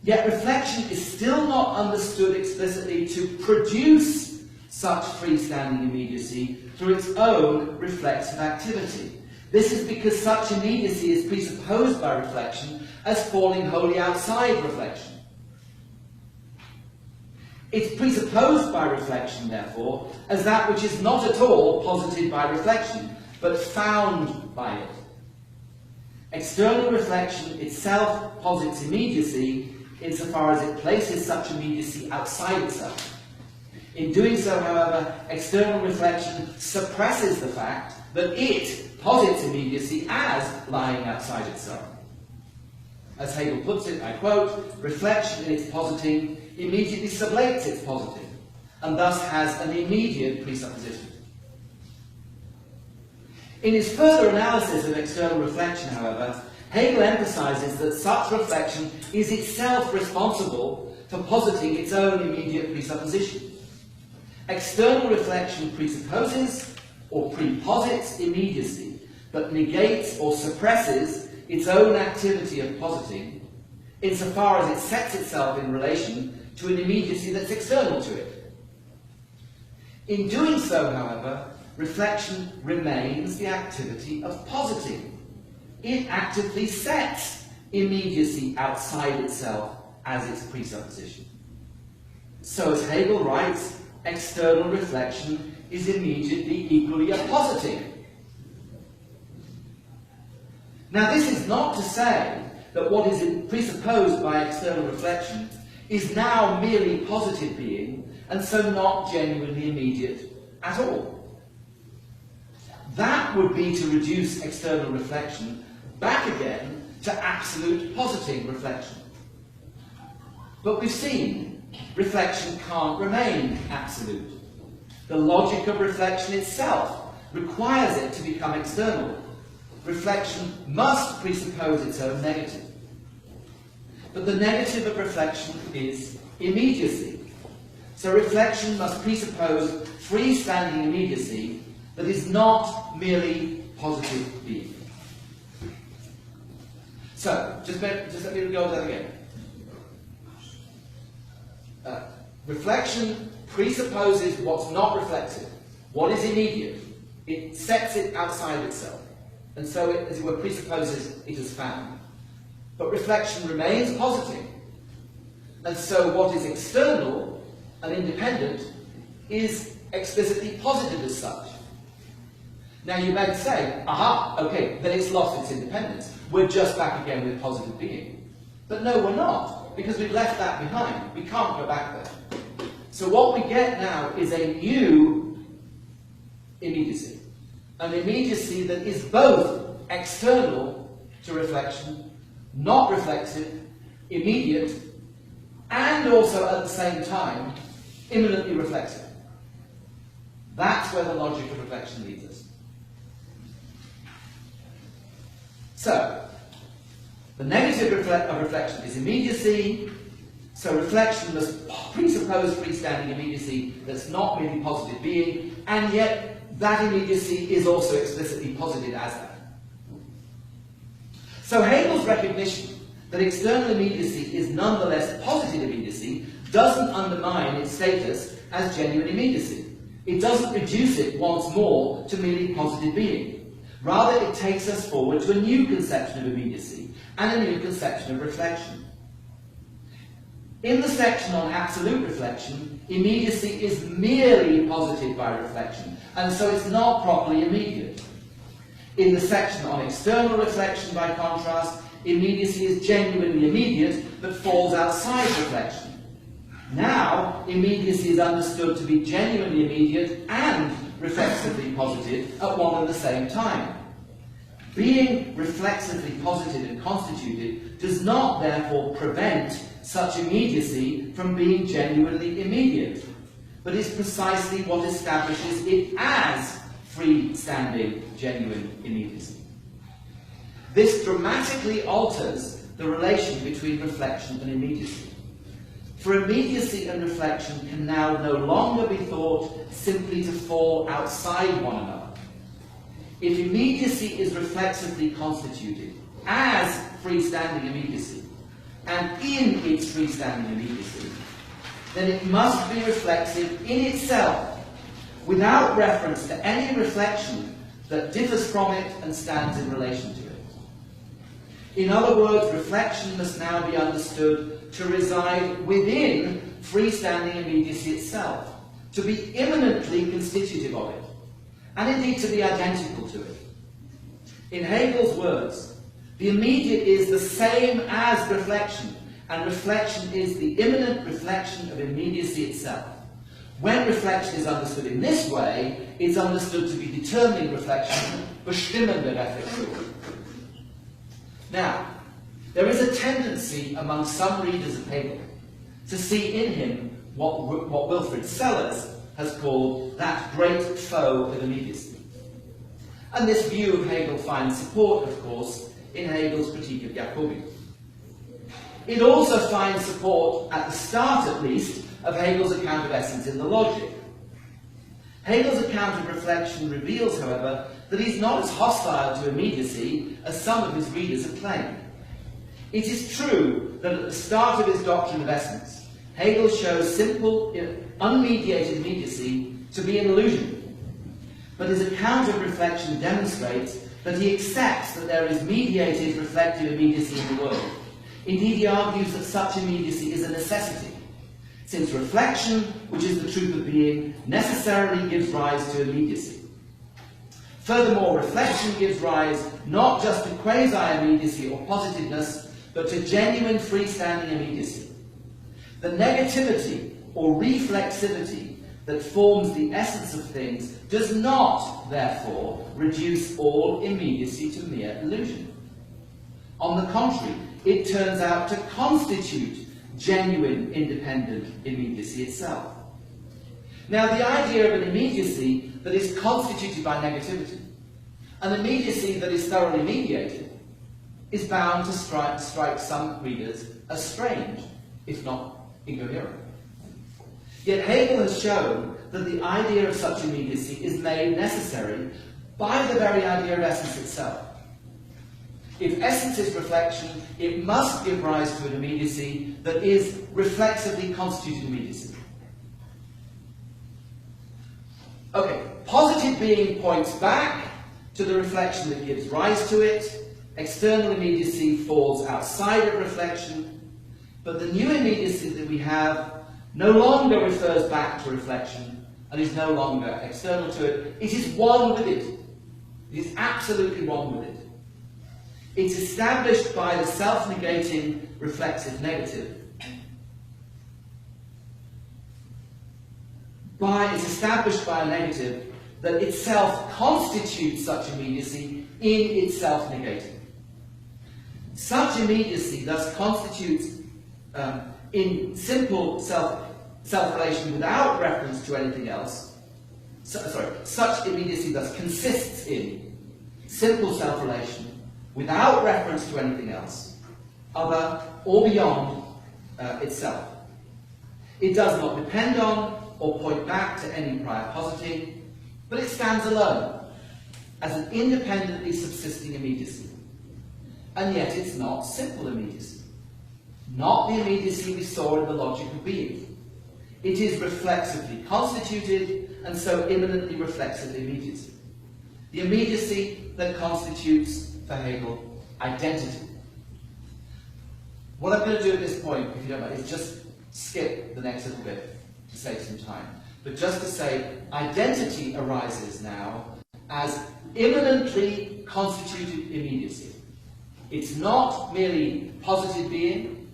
[SPEAKER 2] Yet reflection is still not understood explicitly to produce such freestanding immediacy through its own reflexive activity. This is because such immediacy is presupposed by reflection as falling wholly outside reflection. It's presupposed by reflection, therefore, as that which is not at all posited by reflection, but found by it. External reflection itself posits immediacy insofar as it places such immediacy outside itself. In doing so, however, external reflection suppresses the fact that it posits immediacy as lying outside itself. As Hegel puts it, I quote, reflection in its positing immediately sublates its positing, and thus has an immediate presupposition. In his further analysis of external reflection, however, Hegel emphasizes that such reflection is itself responsible for positing its own immediate presupposition. External reflection presupposes or preposits immediacy, but negates or suppresses its own activity of positing, insofar as it sets itself in relation to an immediacy that's external to it. In doing so, however, reflection remains the activity of positing. It actively sets immediacy outside itself as its presupposition. So, as Hegel writes, external reflection is immediately equally a positing. Now, this is not to say that what is presupposed by external reflection is now merely positive being, and so not genuinely immediate at all. That would be to reduce external reflection back again to absolute positing reflection. But we've seen reflection can't remain absolute. The logic of reflection itself requires it to become external. Reflection must presuppose its own negative. But the negative of reflection is immediacy. So reflection must presuppose freestanding immediacy that is not merely positive being. So, just let me go over that again. Reflection presupposes what's not reflective, what is immediate. It sets it outside itself, and so it, as it were, presupposes it is found. But reflection remains positive, and so what is external and independent is explicitly posited as such. Now you may say, aha, okay, then it's lost its independence. We're just back again with positive being. But no, we're not, because we've left that behind. We can't go back there. So what we get now is a new immediacy. An immediacy that is both external to reflection, not reflexive, immediate, and also at the same time, immanently reflexive. That's where the logic of reflection leads us. So, the negative of reflection is immediacy, so reflection must presuppose freestanding immediacy that's not merely positive being, and yet that immediacy is also explicitly posited as that. So Hegel's recognition that external immediacy is nonetheless positive immediacy doesn't undermine its status as genuine immediacy. It doesn't reduce it once more to merely positive being. Rather, it takes us forward to a new conception of immediacy and a new conception of reflection. In the section on absolute reflection, immediacy is merely posited by reflection, and so it's not properly immediate. In the section on external reflection, by contrast, immediacy is genuinely immediate, but falls outside reflection. Now, immediacy is understood to be genuinely immediate and reflexively posited at one and the same time. Being reflexively posited and constituted does not, therefore, prevent such immediacy from being genuinely immediate, but is precisely what establishes it as freestanding, genuine immediacy. This dramatically alters the relation between reflection and immediacy. For immediacy and reflection can now no longer be thought simply to fall outside one another. If immediacy is reflexively constituted as freestanding immediacy, and in its freestanding immediacy, then it must be reflexive in itself, without reference to any reflection that differs from it and stands in relation to it. In other words, reflection must now be understood to reside within freestanding immediacy itself, to be immanently constitutive of it, and indeed to be identical to it. In Hegel's words, The immediate is the same as reflection, and reflection is the immanent reflection of immediacy itself. When reflection is understood in this way, it's understood to be determining reflection, bestimmende Reflexion. Now, there is a tendency among some readers of Hegel to see in him what Wilfrid Sellers has called that great foe of immediacy. And this view of Hegel finds support, of course, in Hegel's critique of Jacobi. It also finds support, at the start at least, of Hegel's account of essence in the Logic. Hegel's account of reflection reveals, however, that he's not as hostile to immediacy as some of his readers have claimed. It is true that at the start of his doctrine of essence, Hegel shows simple, unmediated immediacy to be an illusion. But his account of reflection demonstrates that he accepts that there is mediated reflective immediacy in the world. Indeed, he argues that such immediacy is a necessity, since reflection, which is the truth of being, necessarily gives rise to immediacy. Furthermore, reflection gives rise not just to quasi-immediacy or positiveness, but to genuine freestanding immediacy. The negativity or reflexivity that forms the essence of things does not, therefore, reduce all immediacy to mere illusion. On the contrary, it turns out to constitute genuine independent immediacy itself. Now, the idea of an immediacy that is constituted by negativity, an immediacy that is thoroughly mediated, is bound to strike some readers as strange, if not incoherent. Yet Hegel has shown that the idea of such immediacy is made necessary by the very idea of essence itself. If essence is reflection, it must give rise to an immediacy that is reflexively constituted immediacy. Okay, positive being points back to the reflection that gives rise to it. External immediacy falls outside of reflection, but the new immediacy that we have no longer refers back to reflection and is no longer external to it. It is one with it. It is absolutely one with it. It's established by the self-negating reflexive negative. It's established by a negative that itself constitutes such immediacy in itself negating. Such immediacy thus constitutes, in simple self-relation without reference to anything else, such immediacy thus consists in simple self-relation without reference to anything else, other or beyond itself. It does not depend on or point back to any prior positing, but it stands alone as an independently subsisting immediacy. And yet it's not simple immediacy, not the immediacy we saw in the logic of being. It is reflexively constituted, and so immanently reflexive immediacy. The immediacy that constitutes, for Hegel, identity. What I'm going to do at this point, if you don't mind, is just skip the next little bit to save some time. But just to say, identity arises now as immanently constituted immediacy. It's not merely positive being,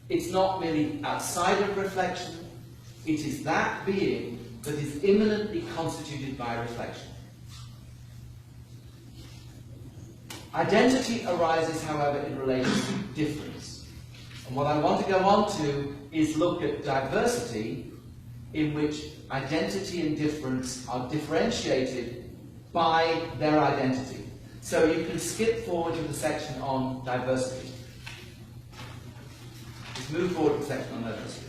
[SPEAKER 2] it's not merely outside of reflection, it is that being that is immanently constituted by reflection. Identity arises, however, in relation to difference. And what I want to go on to is look at diversity, in which identity and difference are differentiated by their identity. So you can skip forward to the section on diversity. Let's move forward to the section on diversity.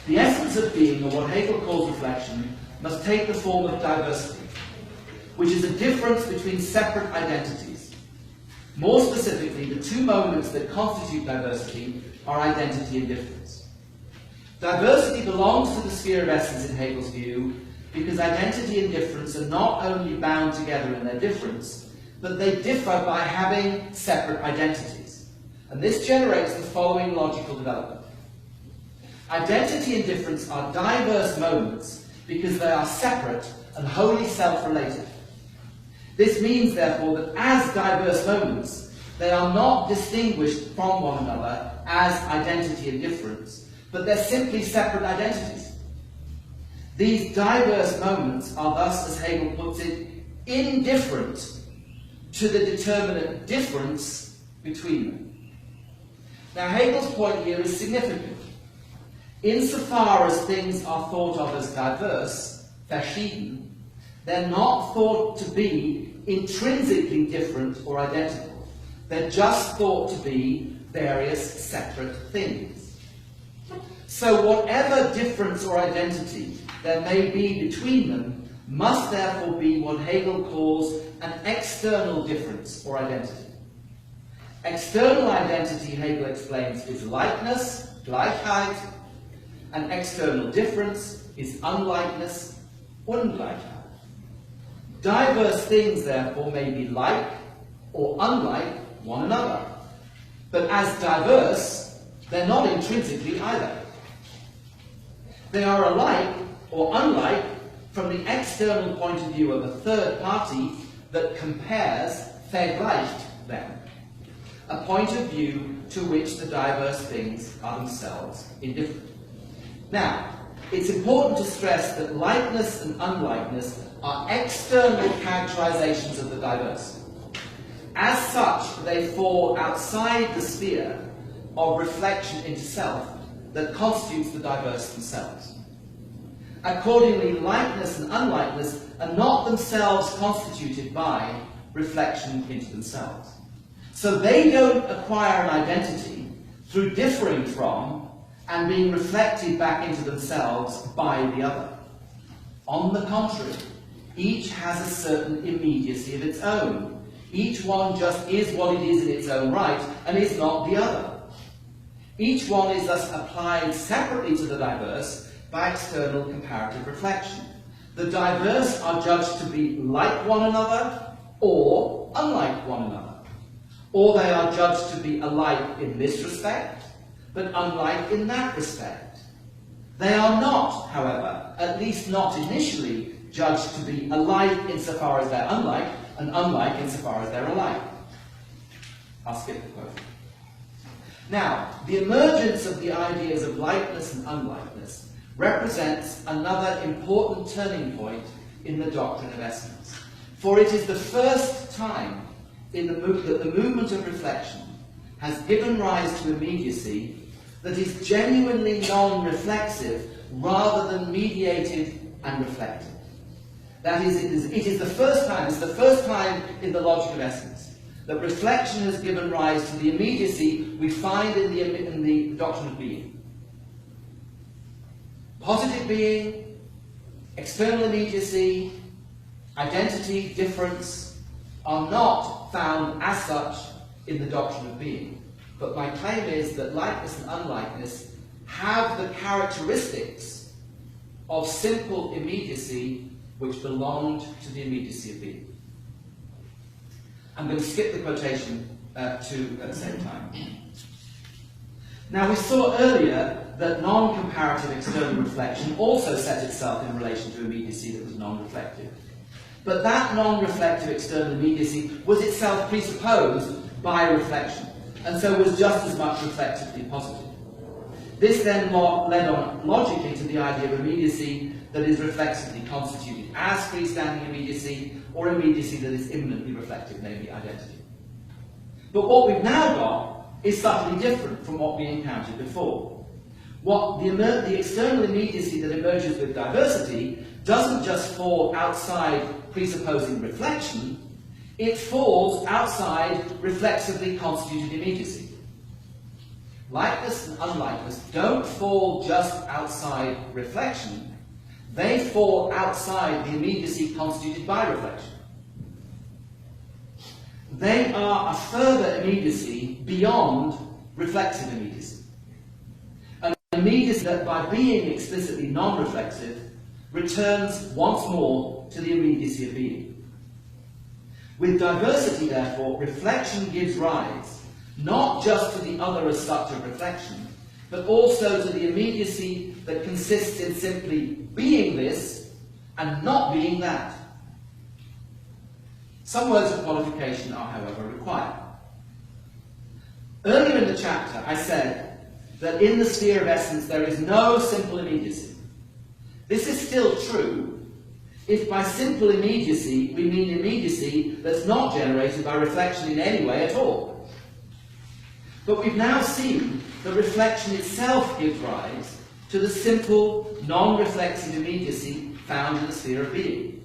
[SPEAKER 2] The essence of being, or what Hegel calls reflection, must take the form of diversity, which is a difference between separate identities. More specifically, the two moments that constitute diversity are identity and difference. Diversity belongs to the sphere of essence in Hegel's view, because identity and difference are not only bound together in their difference, but they differ by having separate identities. And this generates the following logical development. Identity and difference are diverse moments because they are separate and wholly self-related. This means, therefore, that as diverse moments, they are not distinguished from one another as identity and difference, but they're simply separate identities. These diverse moments are thus, as Hegel puts it, indifferent to the determinate difference between them. Now, Hegel's point here is significant. Insofar as things are thought of as diverse, verschieden, they're not thought to be intrinsically different or identical. They're just thought to be various separate things. So whatever difference or identity there may be between them must therefore be what Hegel calls an external difference or identity. External identity, Hegel explains, is likeness, Gleichheit, and external difference is unlikeness, Ungleichheit. Diverse things, therefore, may be like or unlike one another, but as diverse, they're not intrinsically either. They are alike or unlike from the external point of view of a third party that compares, vergleicht them, a point of view to which the diverse things are themselves indifferent. Now, it's important to stress that likeness and unlikeness are external characterizations of the diverse. As such, they fall outside the sphere of reflection into self that constitutes the diverse themselves. Accordingly, likeness and unlikeness are not themselves constituted by reflection into themselves. So they don't acquire an identity through differing from and being reflected back into themselves by the other. On the contrary, each has a certain immediacy of its own. Each one just is what it is in its own right and is not the other. Each one is thus applied separately to the diverse by external comparative reflection. The diverse are judged to be like one another or unlike one another. Or they are judged to be alike in this respect, but unlike in that respect. They are not, however, at least not initially, judged to be alike insofar as they're unlike, and unlike insofar as they're alike. I'll skip the quote. Now, the emergence of the ideas of likeness and unlikeness represents another important turning point in the doctrine of essence. For it is the first time in that the movement of reflection has given rise to immediacy that is genuinely non-reflexive rather than mediated and reflected. That is, it is the first time, it's the first time in the logic of essence that reflection has given rise to the immediacy we find in the doctrine of being. Positive being, external immediacy, identity, difference are not found as such in the doctrine of being. But my claim is that likeness and unlikeness have the characteristics of simple immediacy which belonged to the immediacy of being. I'm going to skip the quotation at the same time. Now, we saw earlier that non-comparative external reflection also set itself in relation to immediacy that was non-reflective. But that non-reflective external immediacy was itself presupposed by reflection, and so was just as much reflectively positive. This then led on logically to the idea of immediacy that is reflexively constituted as freestanding immediacy, or immediacy that is immanently reflective, namely identity. But what we've now got is subtly different from what we encountered before. The external immediacy that emerges with diversity doesn't just fall outside presupposing reflection, it falls outside reflexively constituted immediacy. Likeness and unlikeness don't fall just outside reflection, they fall outside the immediacy constituted by reflection. They are a further immediacy beyond reflexive immediacy. An immediacy that, by being explicitly non-reflexive, returns once more to the immediacy of being. With diversity, therefore, reflection gives rise not just to the other as such of reflection, but also to the immediacy that consists in simply being this and not being that. Some words of qualification are, however, required. Earlier in the chapter, I said that in the sphere of essence there is no simple immediacy. This is still true if by simple immediacy we mean immediacy that's not generated by reflection in any way at all. But we've now seen that reflection itself gives rise to the simple, non-reflexive immediacy found in the sphere of being.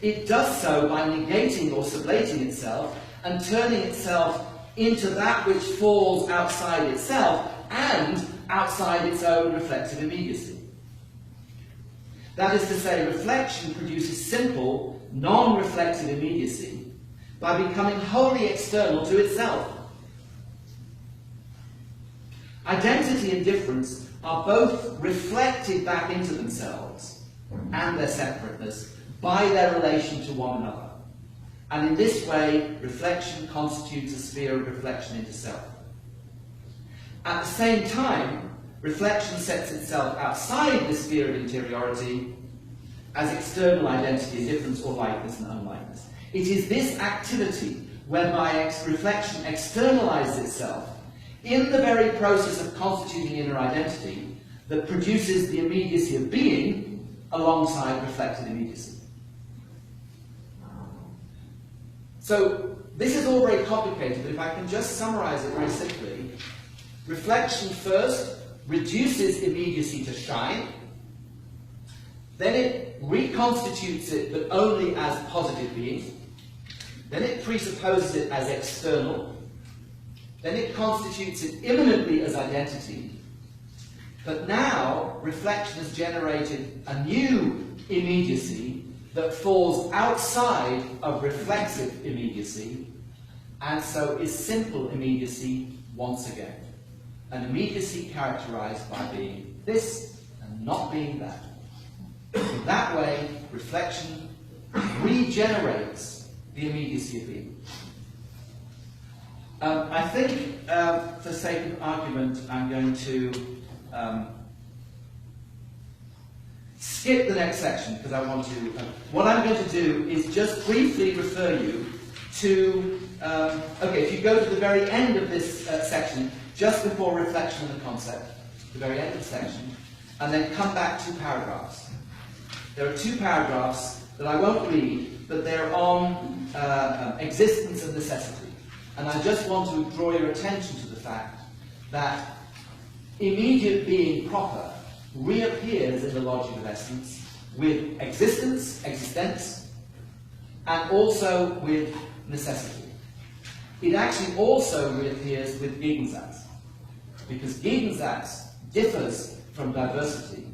[SPEAKER 2] It does so by negating or sublating itself and turning itself into that which falls outside itself and outside its own reflexive immediacy. That is to say, reflection produces simple, non-reflexive immediacy by becoming wholly external to itself. Identity and difference are both reflected back into themselves and their separateness by their relation to one another. And in this way, reflection constitutes a sphere of reflection into self. At the same time, reflection sets itself outside the sphere of interiority as external identity and difference, or likeness and unlikeness. It is this activity whereby reflection externalizes itself in the very process of constituting inner identity that produces the immediacy of being alongside reflected immediacy. So this is all very complicated, but if I can just summarize it very simply, reflection first reduces immediacy to shine, then it reconstitutes it, but only as positive being, then it presupposes it as external, then it constitutes it immanently as identity, but now reflection has generated a new immediacy that falls outside of reflexive immediacy, and so is simple immediacy once again. An immediacy characterized by being this and not being that. In that way, reflection regenerates the immediacy of being. I think, for sake of argument, I'm going to skip the next section because I want to. What I'm going to do is just briefly refer you to. Okay, if you go to the very end of this section, just before reflection of the concept, the very end of the section, and then come back 2 paragraphs. There are 2 paragraphs that I won't read, but they're on existence and necessity. And I just want to draw your attention to the fact that immediate being proper reappears in the logic of essence with existence, existence, and also with necessity. It actually also reappears with Gegensatz, because Gegensatz differs from diversity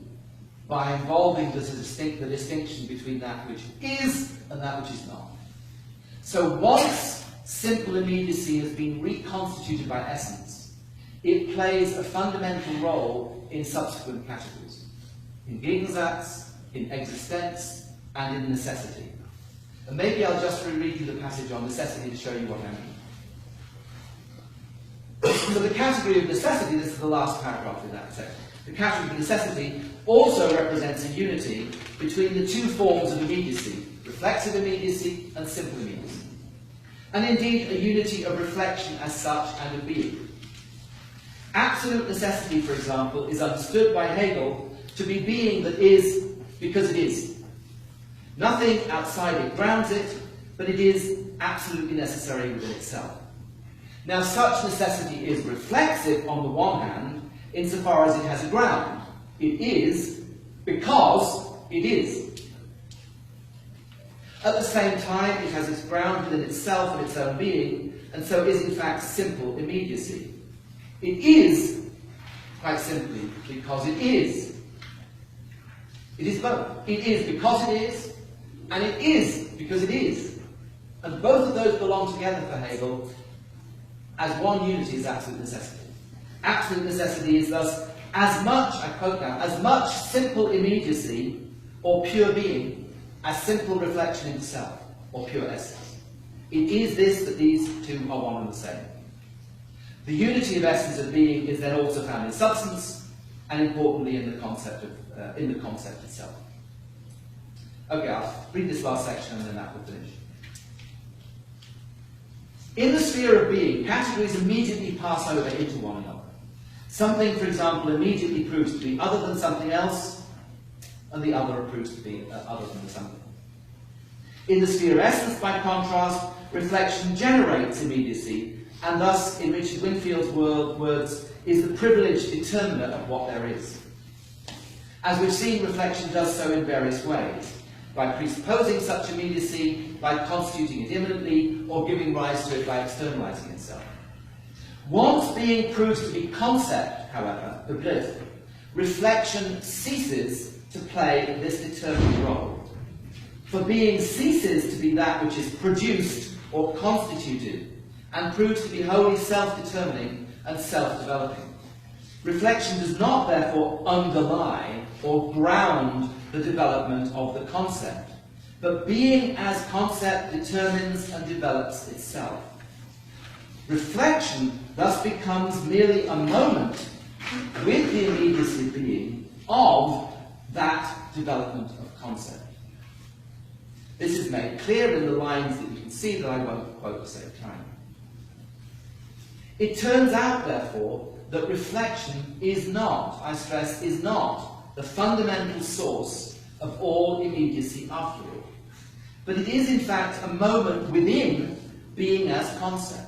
[SPEAKER 2] by involving the distinction between that which is and that which is not. So once simple immediacy has been reconstituted by essence, it plays a fundamental role in subsequent categories, in Gegensatz, in existence, and in necessity. And maybe I'll just reread you the passage on necessity to show you what I mean. So the category of necessity, this is the last paragraph in that section, the category of necessity also represents a unity between the 2 forms of immediacy, reflexive immediacy and simple immediacy. And indeed a unity of reflection as such and of being. Absolute necessity, for example, is understood by Hegel to be being that is because it is. Nothing outside it grounds it, but it is absolutely necessary within itself. Now, such necessity is reflexive on the one hand, insofar as it has a ground. It is because it is. At the same time, it has its ground within itself and its own being, and so is in fact simple immediacy. It is, quite simply, because it is. It is both. It is because it is, and it is because it is. And both of those belong together for Hegel as one unity is absolute necessity. Absolute necessity is thus as much, I quote now, as much simple immediacy or pure being as simple reflection into self or pure essence. It is this that these 2 are one and the same. The unity of essence of being is then also found in substance, and importantly in the concept itself. Okay, I'll read this last section and then that will finish. In the sphere of being, categories immediately pass over into one another. Something, for example, immediately proves to be other than something else, and the other proves to be other than the something. In the sphere of essence, by contrast, reflection generates immediacy, and thus, in Richard Winfield's words, is the privileged determiner of what there is. As we've seen, reflection does so in various ways, by presupposing such immediacy, by constituting it immanently, or giving rise to it by externalizing itself. Once being proves to be concept, however, begriff, reflection ceases to play this determining role. For being ceases to be that which is produced or constituted, and proves to be wholly self-determining and self-developing. Reflection does not, therefore, underlie or ground the development of the concept, but being as concept determines and develops itself. Reflection thus becomes merely a moment with the immediacy of being of that development of concept. This is made clear in the lines that you can see that I won't quote for sake of time. It turns out, therefore, that reflection is not, I stress, is not the fundamental source of all immediacy after all. But it is, in fact, a moment within being as concept.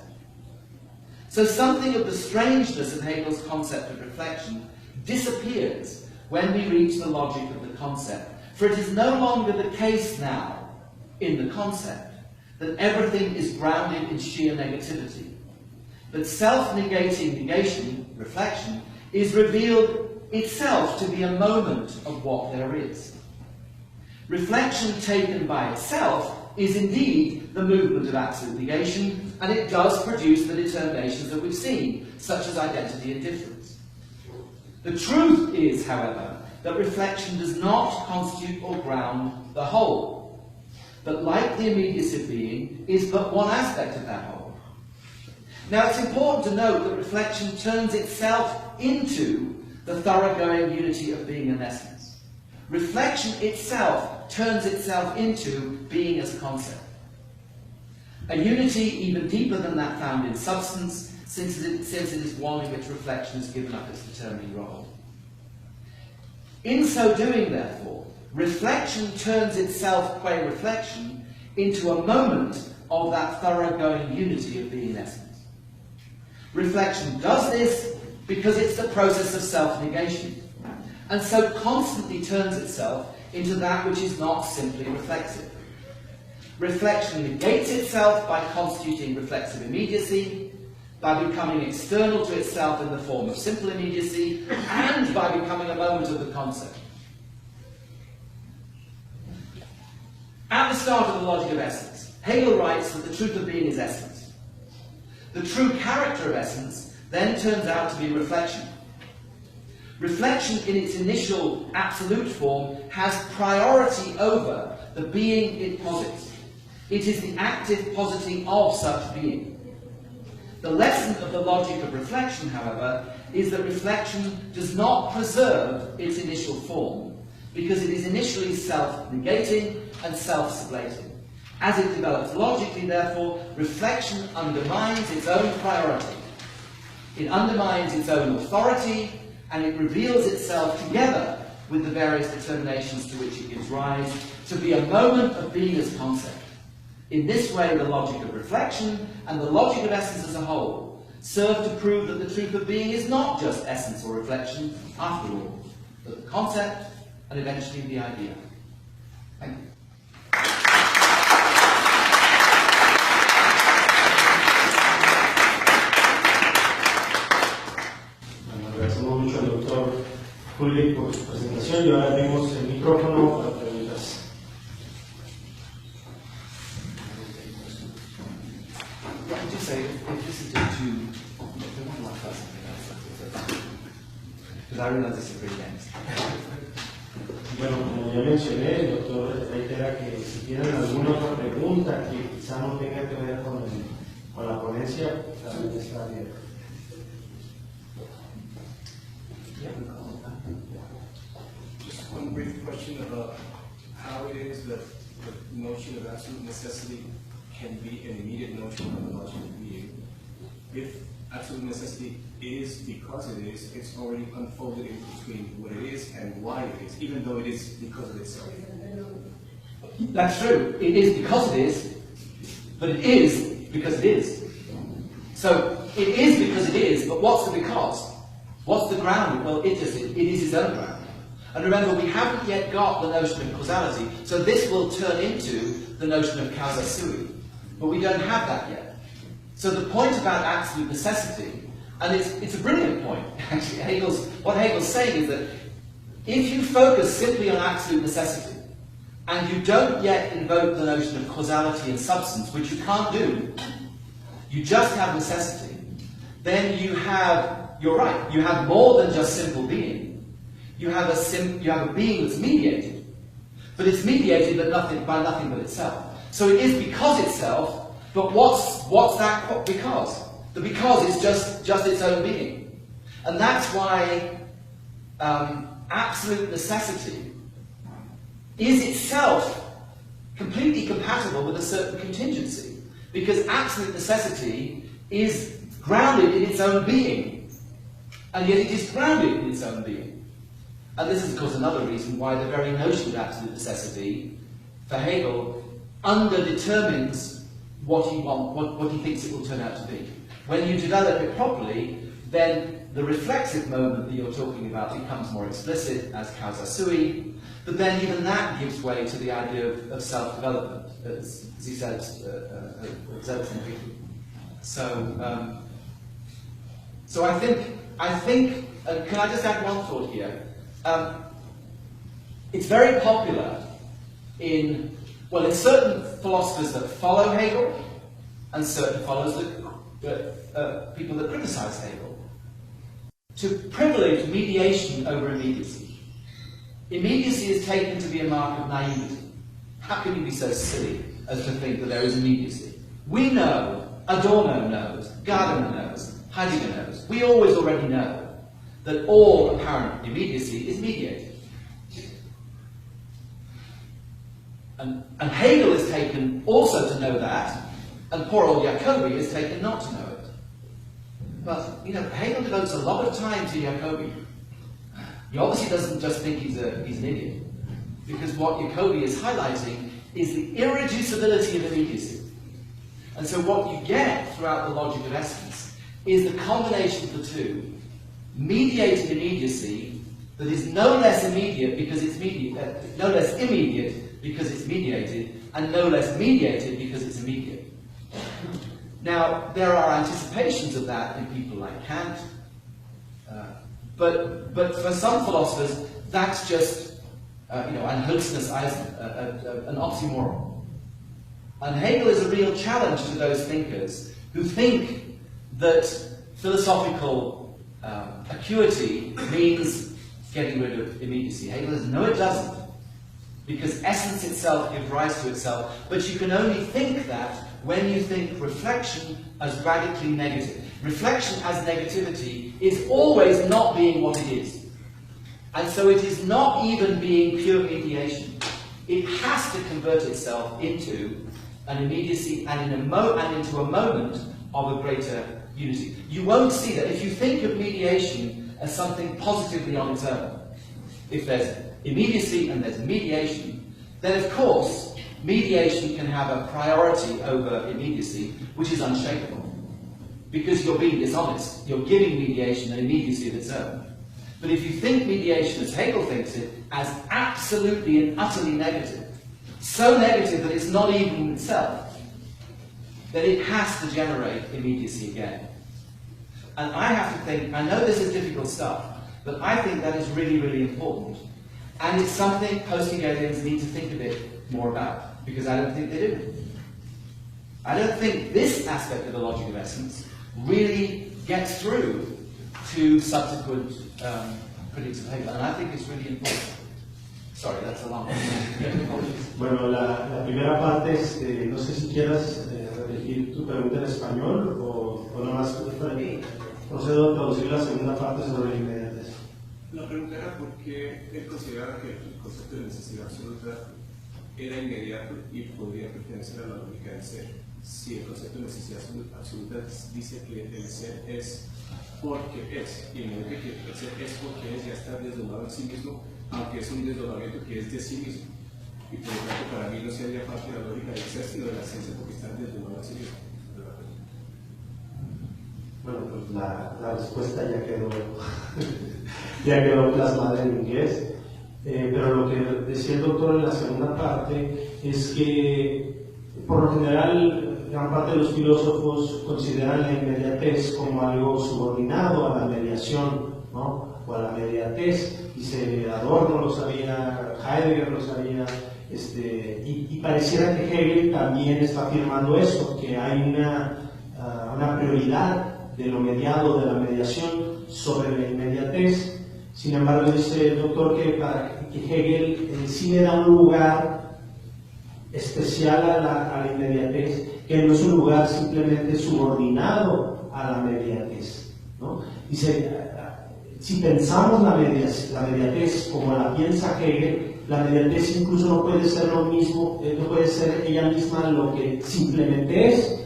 [SPEAKER 2] So something of the strangeness of Hegel's concept of reflection disappears when we reach the logic of the concept. For it is no longer the case now, in the concept, that everything is grounded in sheer negativity. But self-negating negation, reflection, is revealed itself to be a moment of what there is. Reflection taken by itself is indeed the movement of absolute negation, and it does produce the determinations that we've seen, such as identity and difference. The truth is, however, that reflection does not constitute or ground the whole, but like the immediacy of being, is but one aspect of that whole. Now it's important to note that reflection turns itself into the thoroughgoing unity of being and essence. Reflection itself turns itself into being as concept. A unity even deeper than that found in substance, since it is one in which reflection has given up its determining role. In so doing, therefore, reflection turns itself, qua reflection, into a moment of that thoroughgoing unity of being and essence. Reflection does this because it's the process of self-negation, and so constantly turns itself into that which is not simply reflexive. Reflection negates itself by constituting reflexive immediacy, by becoming external to itself in the form of simple immediacy, and by becoming a moment of the concept. At the start of the Logic of Essence, Hegel writes that the truth of being is essence. The true character of essence then turns out to be reflection. Reflection in its initial absolute form has priority over the being it posits. It is the active positing of such being. The lesson of the logic of reflection, however, is that reflection does not preserve its initial form, because it is initially self-negating and self-sublating. As it develops logically, therefore, reflection undermines its own priority. It undermines its own authority, and it reveals itself together with the various determinations to which it gives rise to be a moment of being as concept. In this way, the logic of reflection and the logic of essence as a whole serve to prove that the truth of being is not just essence or reflection, after all, but the concept and eventually the idea. Thank you.
[SPEAKER 1] Agradecemos mucho al doctor Houlgate por su presentación y ahora tenemos el micrófono para preguntas.
[SPEAKER 2] What did you say? If this is just two, they want one person. Because I realize this is pretty dense.
[SPEAKER 1] Bueno, como ya mencioné, el doctor reitera que si tienen alguna otra pregunta que quizá no tenga que ver con la ponencia, también está abierta.
[SPEAKER 3] Just one brief question about how it is that the notion of absolute necessity can be an immediate notion of the logic of being. If absolute necessity is because it is, it's already unfolded in between what it is and why it is, even though it is because of itself.
[SPEAKER 2] That's true. It is because it is, but it is because it is. So it is because it is, but what's the because? What's the ground? Well, it is its own ground. And remember, we haven't yet got the notion of causality, so this will turn into the notion of causa sui. But we don't have that yet. So the point about absolute necessity, and it's a brilliant point, actually. What Hegel's saying is that if you focus simply on absolute necessity, and you don't yet invoke the notion of causality and substance, which you can't do, you just have necessity, then you're right, you have more than just simple being. You have a being that's mediated, but it's mediated by nothing but itself. So it is because itself, but what's that because? The because is just its own being. And that's why absolute necessity is itself completely compatible with a certain contingency, because absolute necessity is grounded in its own being, and yet it is grounded in its own being. And this is, of course, another reason why the very notion of absolute necessity, for Hegel, underdetermines what he thinks it will turn out to be. When you develop it properly, then the reflexive moment that you're talking about becomes more explicit as causa sui, but then even that gives way to the idea of self-development, as he says, So I think, can I just add one thought here? It's very popular in certain philosophers that follow Hegel, and certain people that criticize Hegel, to privilege mediation over immediacy. Immediacy is taken to be a mark of naivety. How can you be so silly as to think that there is immediacy? We know, Adorno knows, Gadamer knows, Heidegger knows. We always already know that all apparent immediacy is mediated. And Hegel is taken also to know that, and poor old Jacobi is taken not to know it. But, Hegel devotes a lot of time to Jacobi. He obviously doesn't just think he's an idiot, because what Jacobi is highlighting is the irreducibility of immediacy. And so what you get throughout the logic of essence is the combination of the two, mediated immediacy that is no less immediate because it's no less immediate because it's mediated, and no less mediated because it's immediate. Now, there are anticipations of that in people like Kant, but for some philosophers, that's just, an Höchstens Eisen, an oxymoron. And Hegel is a real challenge to those thinkers who think that philosophical acuity means getting rid of immediacy. Hegel says, no, it doesn't, because essence itself gives rise to itself, but you can only think that when you think reflection as radically negative. Reflection as negativity is always not being what it is. And so it is not even being pure mediation. It has to convert itself into an immediacy and into a moment of a greater unity. You won't see that. If you think of mediation as something positively on its own, if there's immediacy and there's mediation, then of course mediation can have a priority over immediacy, which is unshakable. Because you're being dishonest. You're giving mediation an immediacy of its own. But if you think mediation, as Hegel thinks it, as absolutely and utterly negative, so negative that it's not even itself, then it has to generate immediacy again. And I have to think, I know this is difficult stuff, but I think that is really, really important. And it's something post-Hegelians need to think a bit more about, because I don't think they do. I don't think this aspect of the logic of essence really gets through to subsequent critics of Hegel, and I think it's really important. Sorry, that's a long one.
[SPEAKER 1] Bueno, la primera parte, no sé si quieras repetir tu pregunta en español o nada más procedo a traducir la segunda parte sobre la inmediatez.
[SPEAKER 3] La pregunta era por qué él consideraba que el concepto de necesidad absoluta era inmediato y podría pertenecer a la lógica del ser. si el concepto de necesidad absoluta dice que el ser es porque es, y en el momento que el ser es porque es, ya está desdoblado en sí mismo, aunque es un desdoblamiento que es de sí mismo. Y por lo tanto, para mí no sería parte de la lógica del ser, sino de la ciencia, porque está desdoblado en sí mismo.
[SPEAKER 1] Bueno, pues la respuesta ya quedó plasmada en inglés, pero lo que decía el doctor en la segunda parte es que, por lo general, gran parte de los filósofos consideran la inmediatez como algo subordinado a la mediación, ¿no? O a la mediatez. Dice Adorno lo sabía, Heidegger lo sabía, y pareciera que Hegel también está afirmando eso, que hay una prioridad de lo mediado, de la mediación sobre la inmediatez. Sin embargo, dice el doctor que Hegel sí le da un lugar especial a la inmediatez, que no es un lugar simplemente subordinado a la mediatez, ¿no? Dice, si pensamos la mediatez como la piensa Hegel, la mediatez incluso no puede ser lo mismo, no puede ser ella misma lo que simplemente es,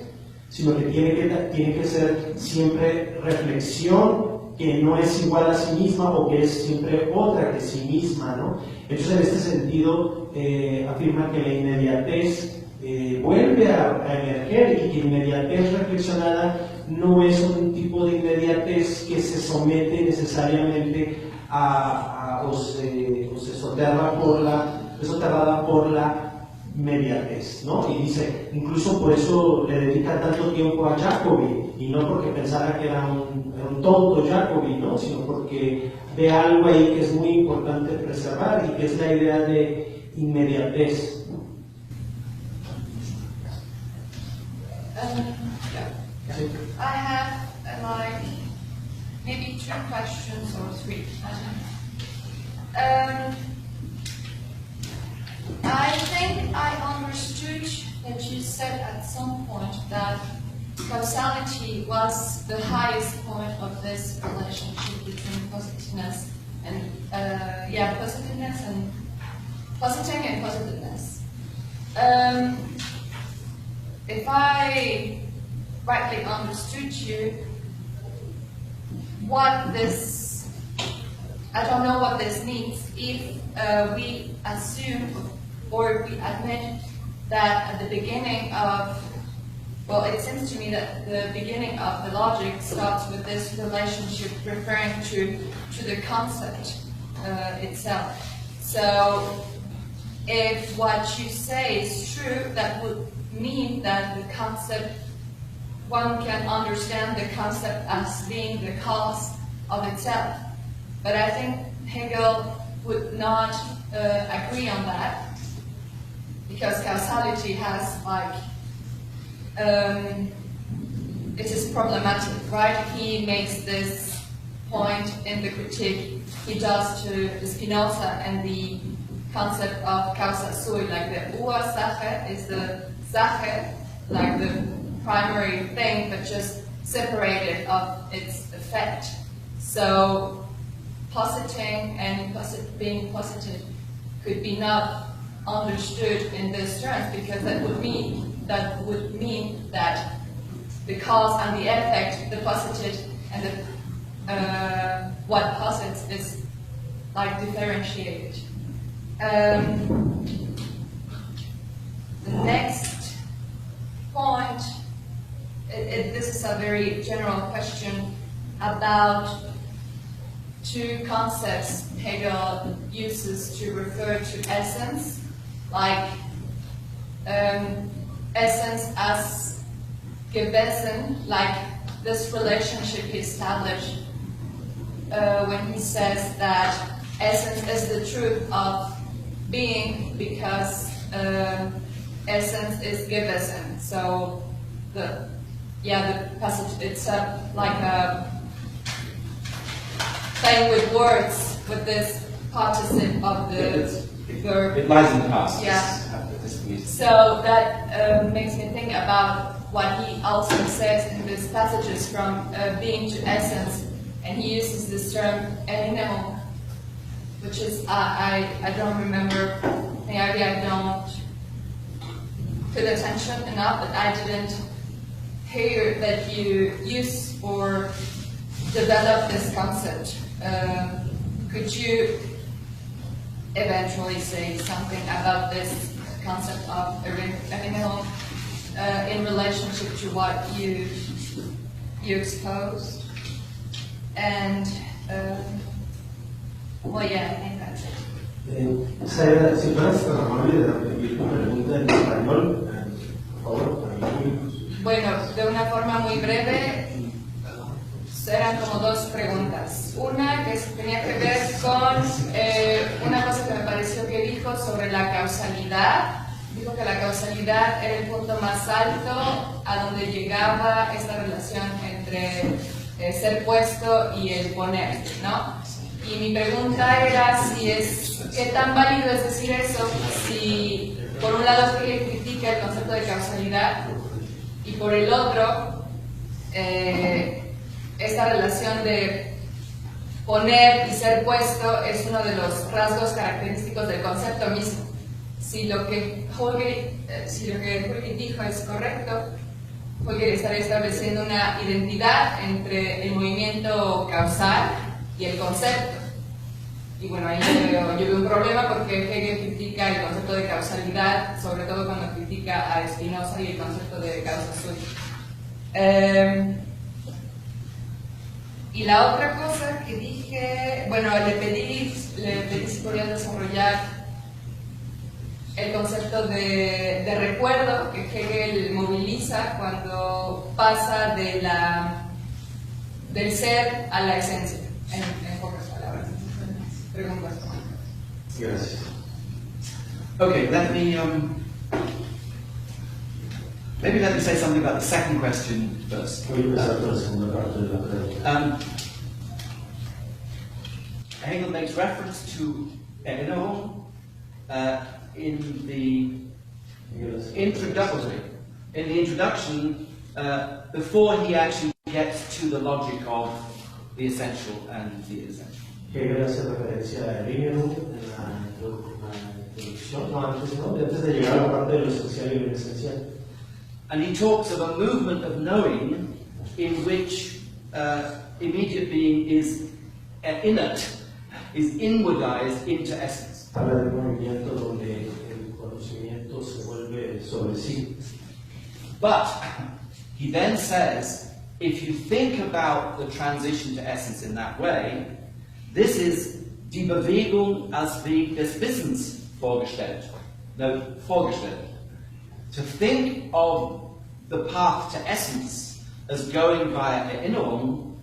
[SPEAKER 1] sino que tiene que ser siempre reflexión, que no es igual a sí misma o que es siempre otra que sí misma, ¿no? Entonces, en este sentido, afirma que la inmediatez vuelve a emerger y que inmediatez reflexionada no es un tipo de inmediatez que se somete necesariamente o se soterra por la mediatez, ¿no? Y dice, incluso por eso le dedica tanto tiempo a Jacobi, y no porque pensara que era un tonto Jacobi, ¿no? Sino porque ve algo ahí que es muy importante preservar y que es la idea de inmediatez.
[SPEAKER 4] I have maybe 2 questions or 3. I think I understood that you said at some point that causality was the highest point of this relationship between positiveness and positing and positiveness. If I rightly understood you, I don't know what this means. If we assume or we admit that at the beginning of, well, it seems to me that the beginning of the logic starts with this relationship referring to the concept itself. So if what you say is true, that would mean that the concept, one can understand the concept as being the cause of itself. But I think Hegel would not agree on that, because causality has it is problematic, right? He makes this point in the critique he does to Spinoza and the concept of causa sui, like the Ursache is the Sache, like the primary thing, but just separated of its effect. So positing and being positive could be not understood in this terms, because that would mean that the cause and the effect, the posited and the what posits is like differentiated. The next point, this is a very general question about 2 concepts Hegel uses to refer to essence, like essence as gewesen, like this relationship he established when he says that essence is the truth of being, because essence is gewesen. So the passage, it's like a playing with words with this participle of the verb.
[SPEAKER 2] It lies in the past.
[SPEAKER 4] Yeah. So that makes me think about what he also says in these passages from being to essence, and he uses this term erinemo, which is I don't remember. Maybe I don't put attention enough that I didn't hear that you use or develop this concept. Could you eventually say something about this concept of original in relationship to what you exposed? And well, yeah, I think that's it.
[SPEAKER 1] Saida, si fueras tan amable de repetir tu pregunta en español, por favor, para mí.
[SPEAKER 4] Bueno, de una forma muy breve, eran como dos preguntas. Una que tenía que ver con una cosa que me pareció que dijo sobre la causalidad. Dijo que la causalidad era el punto más alto a donde llegaba esta relación entre ser puesto y el poner, ¿no? Y mi pregunta era ¿qué tan válido es decir eso si por un lado Hegel critica el concepto de causalidad y por el otro esta relación de poner y ser puesto es uno de los rasgos característicos del concepto mismo? Si lo que Houlgate dijo es correcto, Houlgate estaría estableciendo una identidad entre el movimiento causal y el concepto. Y bueno, ahí yo veo un problema porque Hegel critica el concepto de causalidad, sobre todo cuando critica a Spinoza y el concepto de causa suya. Y la otra cosa que dije, bueno, le pedí si podía desarrollar el concepto de recuerdo que Hegel moviliza cuando pasa del ser a la esencia, en pocas palabras. Preguntas.
[SPEAKER 1] Gracias.
[SPEAKER 2] Okay, maybe let me say something about the second question first.
[SPEAKER 1] Voy a empezar por la segunda parte de la pregunta.
[SPEAKER 2] Hegel makes reference to Erinnerung in the introduction, before he actually gets to the logic of the essential and the essential.
[SPEAKER 1] Hegel hace referencia a Erinnerung en la introducción, antes de llegar a la parte de lo esencial y lo esencial.
[SPEAKER 2] And he talks of a movement of knowing in which immediate being is innate, is inwardized into essence.
[SPEAKER 1] Habla del movimiento donde el conocimiento se vuelve sobre sí.
[SPEAKER 2] But he then says, if you think about the transition to essence in that way, this is die Bewegung als Weg des Wissens vorgestellt. No, vorgestellt. To think of the path to essence as going via Erinnerung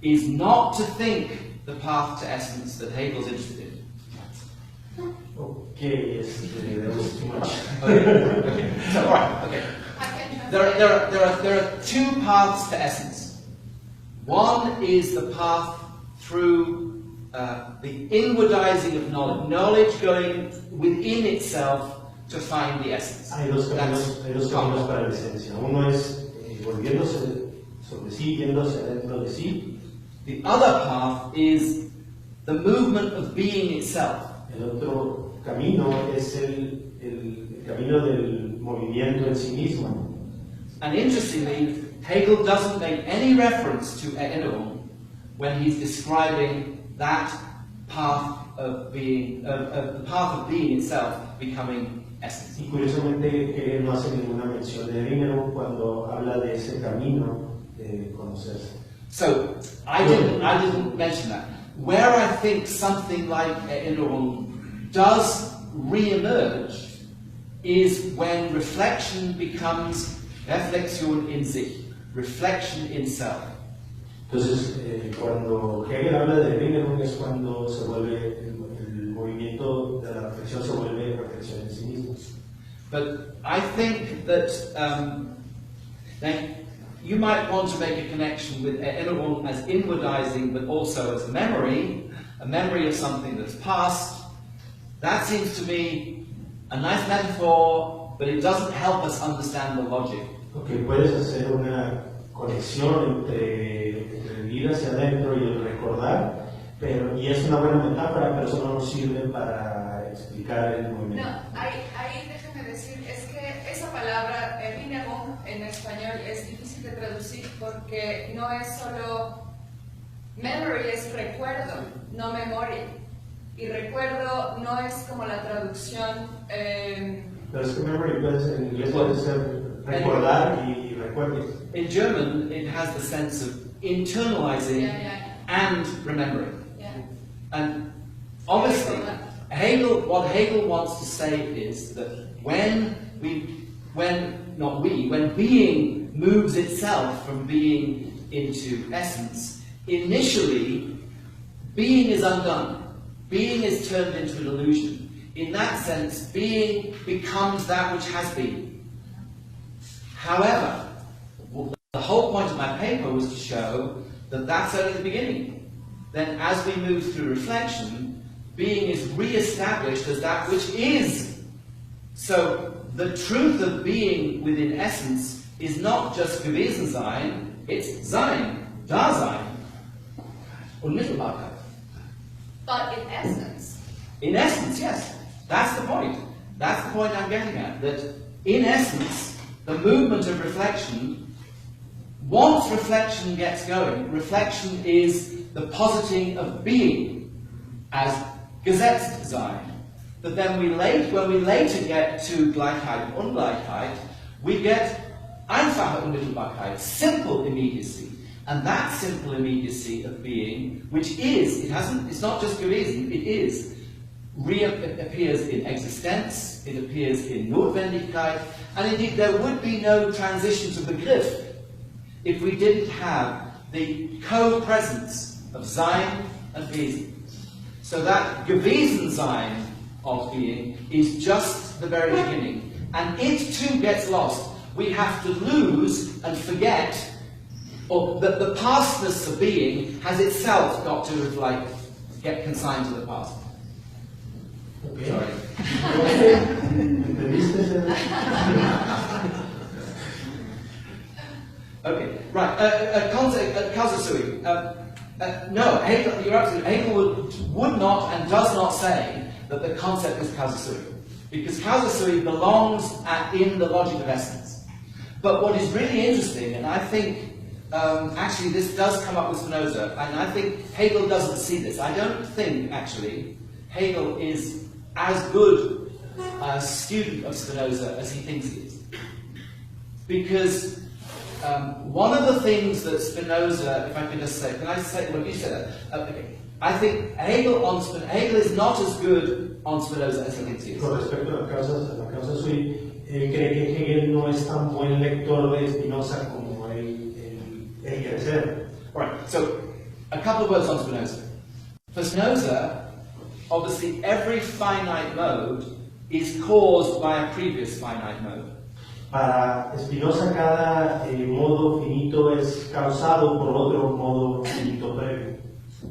[SPEAKER 2] is not to think the path to essence that Hegel's interested in.
[SPEAKER 1] Okay, that was too much.
[SPEAKER 2] Okay. So, all right, okay. There are two paths to essence. One is the path through the inwardizing of knowledge, knowledge going within itself to find the essence.
[SPEAKER 1] Hay dos caminos para la esencia. Uno es volviéndose sobre sí, yéndose adentro de sí.
[SPEAKER 2] The other path is the movement of being itself.
[SPEAKER 1] El otro camino es el camino del movimiento en sí mismo.
[SPEAKER 2] And interestingly, Hegel doesn't make any reference to Erinnerung when he's describing that path of being, the path of being itself becoming essence.
[SPEAKER 1] Y curiosamente Hegel no hace ninguna mención de Erinnerung cuando habla de ese camino de conocerse.
[SPEAKER 2] So I didn't mention that. Where I think something like Erinnerung does re-emerge is when reflection becomes Reflexion in sich, reflection in self.
[SPEAKER 1] Entonces, cuando Hegel habla de Erinnerung es cuando se vuelve el movimiento de la reflexión se vuelve reflexión en sí mismo.
[SPEAKER 2] But I think that you might want to make a connection with Erinnerung as inwardizing, but also as a memory of something that's past. That seems to me a nice metaphor, but it doesn't help us understand the logic.
[SPEAKER 1] Okay, puedes hacer una conexión entre el ir hacia adentro y el recordar, y es una buena metáfora, pero eso no nos sirve para explicar el movimiento.
[SPEAKER 4] No, ahí déjame decir, es que esa palabra epínemo en español es difícil de traducir porque no es solo memory, es recuerdo, no memoria. Y recuerdo no es como la traducción.
[SPEAKER 1] Pero es que memory en inglés puede ser recordar y recuerdo.
[SPEAKER 2] In German, it has the sense of internalizing and remembering.
[SPEAKER 4] Yeah.
[SPEAKER 2] And obviously, what Hegel wants to say is that when being moves itself from being into essence, initially, being is undone. Being is turned into an illusion. In that sense, being becomes that which has been. However, the whole point of my paper was to show that that's only the beginning. Then as we move through reflection, being is re-established as that which is. So the truth of being within essence is not just gewesen sein, it's sein, Dasein, Unmittelbarkeit.
[SPEAKER 4] But in essence.
[SPEAKER 2] In essence, yes. That's the point. That's the point I'm getting at. That in essence, the movement of reflection, once reflection gets going, reflection is the positing of being as gesetzt sein. But then when we later get to Gleichheit and Ungleichheit, we get einfache Unmittelbarkeit, simple immediacy. And that simple immediacy of being, which is, it's not just gewesen, it is, appears in existence, it appears in Notwendigkeit, and indeed there would be no transition to Begriff if we didn't have the co-presence of Sein and Wesen. So that gewesen sein of being is just the very beginning, and it too gets lost. We have to lose and forget, or that the pastness of being has itself got to get consigned to the past.
[SPEAKER 1] Okay.
[SPEAKER 2] Sorry. Okay, right. Causa sui. No, Hegel, you're absolutely. Hegel would not and does not say that the concept is causa sui, because causa sui belongs in the logic of essence. But what is really interesting, and I think actually this does come up with Spinoza, and I think Hegel doesn't see this. I don't think actually Hegel is as good a student of Spinoza as he thinks he is, because one of the things that Spinoza, if I can just say, can I say, well, you said that, okay. I think Hegel is not as good on Spinoza as he thinks he is.
[SPEAKER 1] Con respecto a la causa sui, él cree que Hegel no es tan buen lector de Spinoza como él quiere ser.
[SPEAKER 2] Right, so a couple of words on Spinoza. For Spinoza, obviously every finite mode is caused by a previous finite mode.
[SPEAKER 1] Para Spinoza, cada modo finito es causado por otro modo finito previo.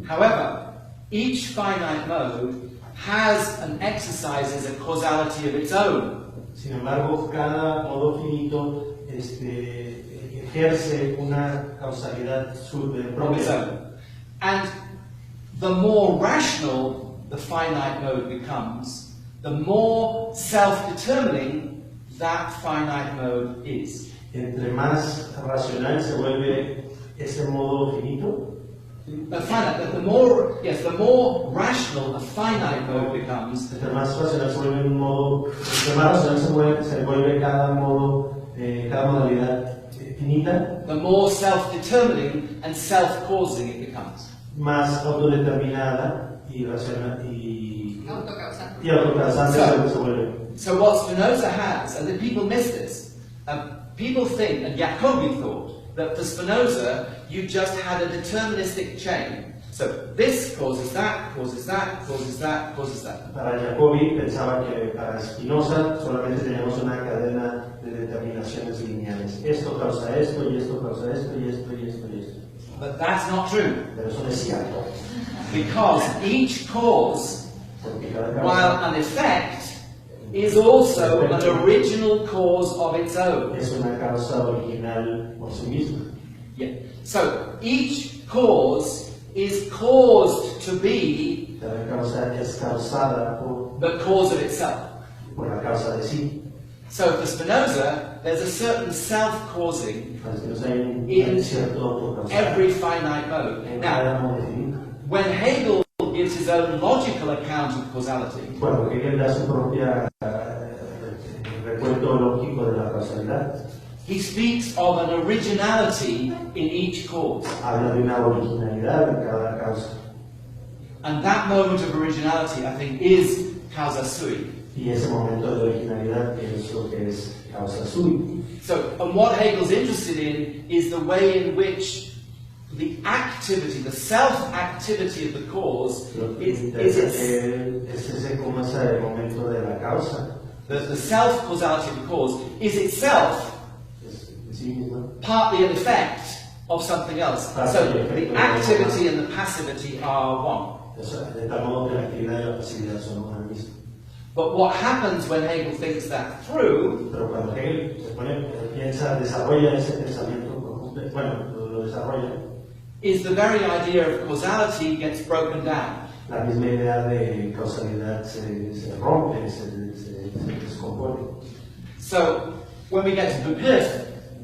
[SPEAKER 2] However, each finite mode has and exercises a causality of its own.
[SPEAKER 1] Sin embargo, cada modo finito ejerce una causalidad
[SPEAKER 2] Of its
[SPEAKER 1] propia.
[SPEAKER 2] own. And the more rational the finite mode becomes, the more self-determining that finite mode is.
[SPEAKER 1] Entre más racional se vuelve ese modo finito,
[SPEAKER 2] The more rational a finite mode becomes,
[SPEAKER 1] entre más racional se vuelve un modo, entre más racional se vuelve cada modo, cada modalidad finita,
[SPEAKER 2] the more self-determining and self-causing it becomes.
[SPEAKER 1] más autodeterminada y racional y
[SPEAKER 4] Autocausante.
[SPEAKER 1] se vuelve.
[SPEAKER 2] So what Spinoza has, and the people miss this, people think, and Jacobi thought, that for Spinoza you just had a deterministic chain. So this causes that, causes that, causes that, causes that.
[SPEAKER 1] Para Jacobi pensaba que para Spinoza solamente tenemos una cadena de determinaciones lineales. Esto causa esto, y esto causa esto, y esto, y esto, y esto.
[SPEAKER 2] But that's not true,
[SPEAKER 1] Pero eso no es cierto.
[SPEAKER 2] because each cause,
[SPEAKER 1] Porque cada
[SPEAKER 2] while
[SPEAKER 1] causa
[SPEAKER 2] an effect, is also an original cause of its own.
[SPEAKER 1] es una causa original por sí misma.
[SPEAKER 2] Yeah. So each cause is caused to be
[SPEAKER 1] Cada causa es causada
[SPEAKER 2] the cause of itself.
[SPEAKER 1] por la causa de sí.
[SPEAKER 2] So for Spinoza, there's a certain self-causing
[SPEAKER 1] Para Spinoza hay un
[SPEAKER 2] in
[SPEAKER 1] cierto autocausal
[SPEAKER 2] every finite mode.
[SPEAKER 1] en
[SPEAKER 2] Now,
[SPEAKER 1] cada modo finito.
[SPEAKER 2] when Hegel gives his own logical account of causality,
[SPEAKER 1] Bueno, Hegel da su propia recuento lógico de la causalidad.
[SPEAKER 2] he speaks of an originality in each cause.
[SPEAKER 1] Habla de una originalidad en cada causa.
[SPEAKER 2] And that moment of originality, I think, is causa sui.
[SPEAKER 1] Y ese momento de originalidad es lo que es causa sui.
[SPEAKER 2] So, and what Hegel's interested in is the way in which the activity, the self-activity of the cause
[SPEAKER 1] Lo que
[SPEAKER 2] is
[SPEAKER 1] interesa
[SPEAKER 2] its,
[SPEAKER 1] es ese como ese momento de la causa.
[SPEAKER 2] the self-causality of the cause is itself
[SPEAKER 1] Es en sí misma.
[SPEAKER 2] partly an effect of something else. So the activity and the passivity are one.
[SPEAKER 1] De tal modo que la actividad y la pasividad son una misma.
[SPEAKER 2] But what happens when Hegel thinks that through
[SPEAKER 1] Pero cuando Hegel se pone, piensa, desarrolla ese pensamiento, bueno, lo desarrolla,
[SPEAKER 2] is the very idea of causality gets broken down.
[SPEAKER 1] la misma idea de causalidad se rompe, se descompone.
[SPEAKER 2] So when we get to Bupiv,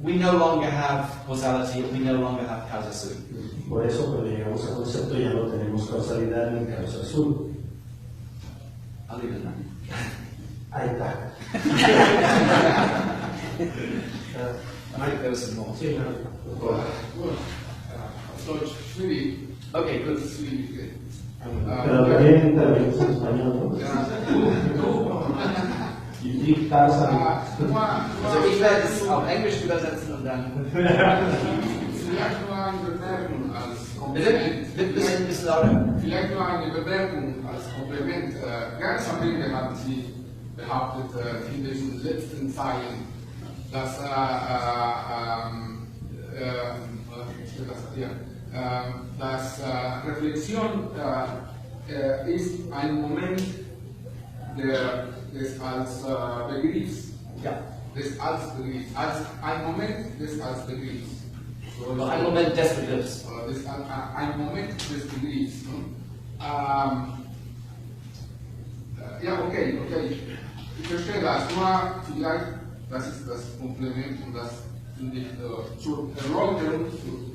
[SPEAKER 2] we no longer have causality, we no longer have causa sui.
[SPEAKER 1] Por eso, cuando llegamos al concepto, ya no tenemos causalidad ni causa sui.
[SPEAKER 2] I'll leave it now.
[SPEAKER 1] Ahí está.
[SPEAKER 2] Mike, there was some more.
[SPEAKER 1] Sí, no, por favor.
[SPEAKER 5] Deutsch, schwierig.
[SPEAKER 2] Okay, good.
[SPEAKER 5] Schwierig.
[SPEAKER 1] Pero también intervenimos en español, ¿no? Die causa.
[SPEAKER 2] Also ich werde es auf Englisch übersetzen und dann...
[SPEAKER 5] Vielleicht nur eine Bemerkung als Kompliment.
[SPEAKER 2] Bisschen lauter.
[SPEAKER 5] Vielleicht nur eine Bemerkung als Kompliment. Ganz am Ende haben Sie behauptet, in diesen letzten Zeilen, dass dass Reflexion ist ein Moment des als Begriffs.
[SPEAKER 2] Ja.
[SPEAKER 5] Des als Begriffs. Als ein Moment des als Begriffs. So,
[SPEAKER 2] Noch ein Moment des Begriffs.
[SPEAKER 5] Ein Moment des Begriffs. Ja, okay. Ich verstehe das. Nur vielleicht, das ist das Komplement und das finde ich zur Erläuterung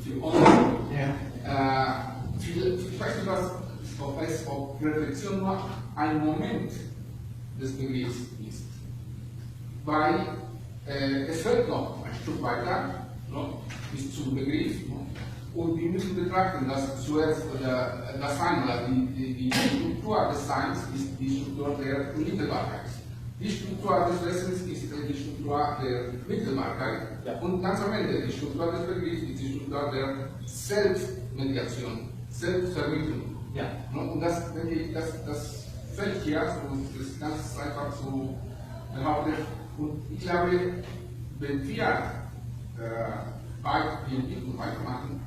[SPEAKER 5] für uns. Vielleicht ob Reflexion nur ein Moment des Begriffs ist. Weil es fällt noch ein Stück weiter, bis zum Begriff. Und wir müssen betrachten, dass zuerst das Sein, die Struktur des Seins ist die Struktur der Unmittelbarkeit. Die Struktur des Wessens ist die Struktur der Mittelbarkeit. Ja. Und ganz am Ende, die Struktur des Begriffs ist die Struktur der Selbstmediation, Selbstvermittlung. Ja. Und das, denke ich, das fällt hier und das ist ganz einfach so behauptet. Und ich glaube, wenn wir die Entwicklung weitermachen,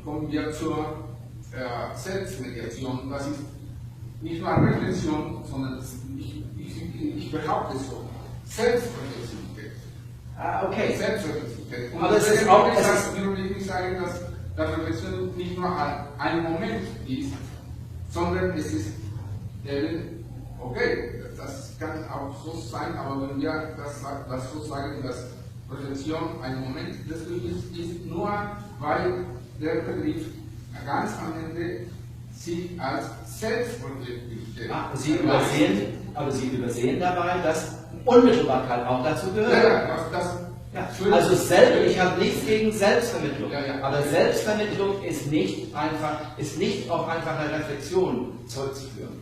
[SPEAKER 5] kommen wir zur Selbstmediation. Das ist nicht nur Reflexion, sondern ich behaupte so, Selbstreflexivität.
[SPEAKER 2] Okay.
[SPEAKER 5] Selbstreflexivität. Und
[SPEAKER 2] aber es ist auch,
[SPEAKER 5] will ich nicht sagen, dass Reflexion nicht nur ein Moment ist, sondern es ist okay, das kann auch so sein, aber wenn wir das so sagen, dass Reflexion ein Moment des Begriffs ist, nur weil der Begriff ganz am Ende sich als Selbstreflexivität.
[SPEAKER 2] Aber Sie übersehen dabei, dass Unmittelbarkeit auch dazu gehört. Also ich habe nichts gegen Selbstvermittlung, aber Selbstvermittlung ist nicht auf einfache Reflexion zurückzuführen.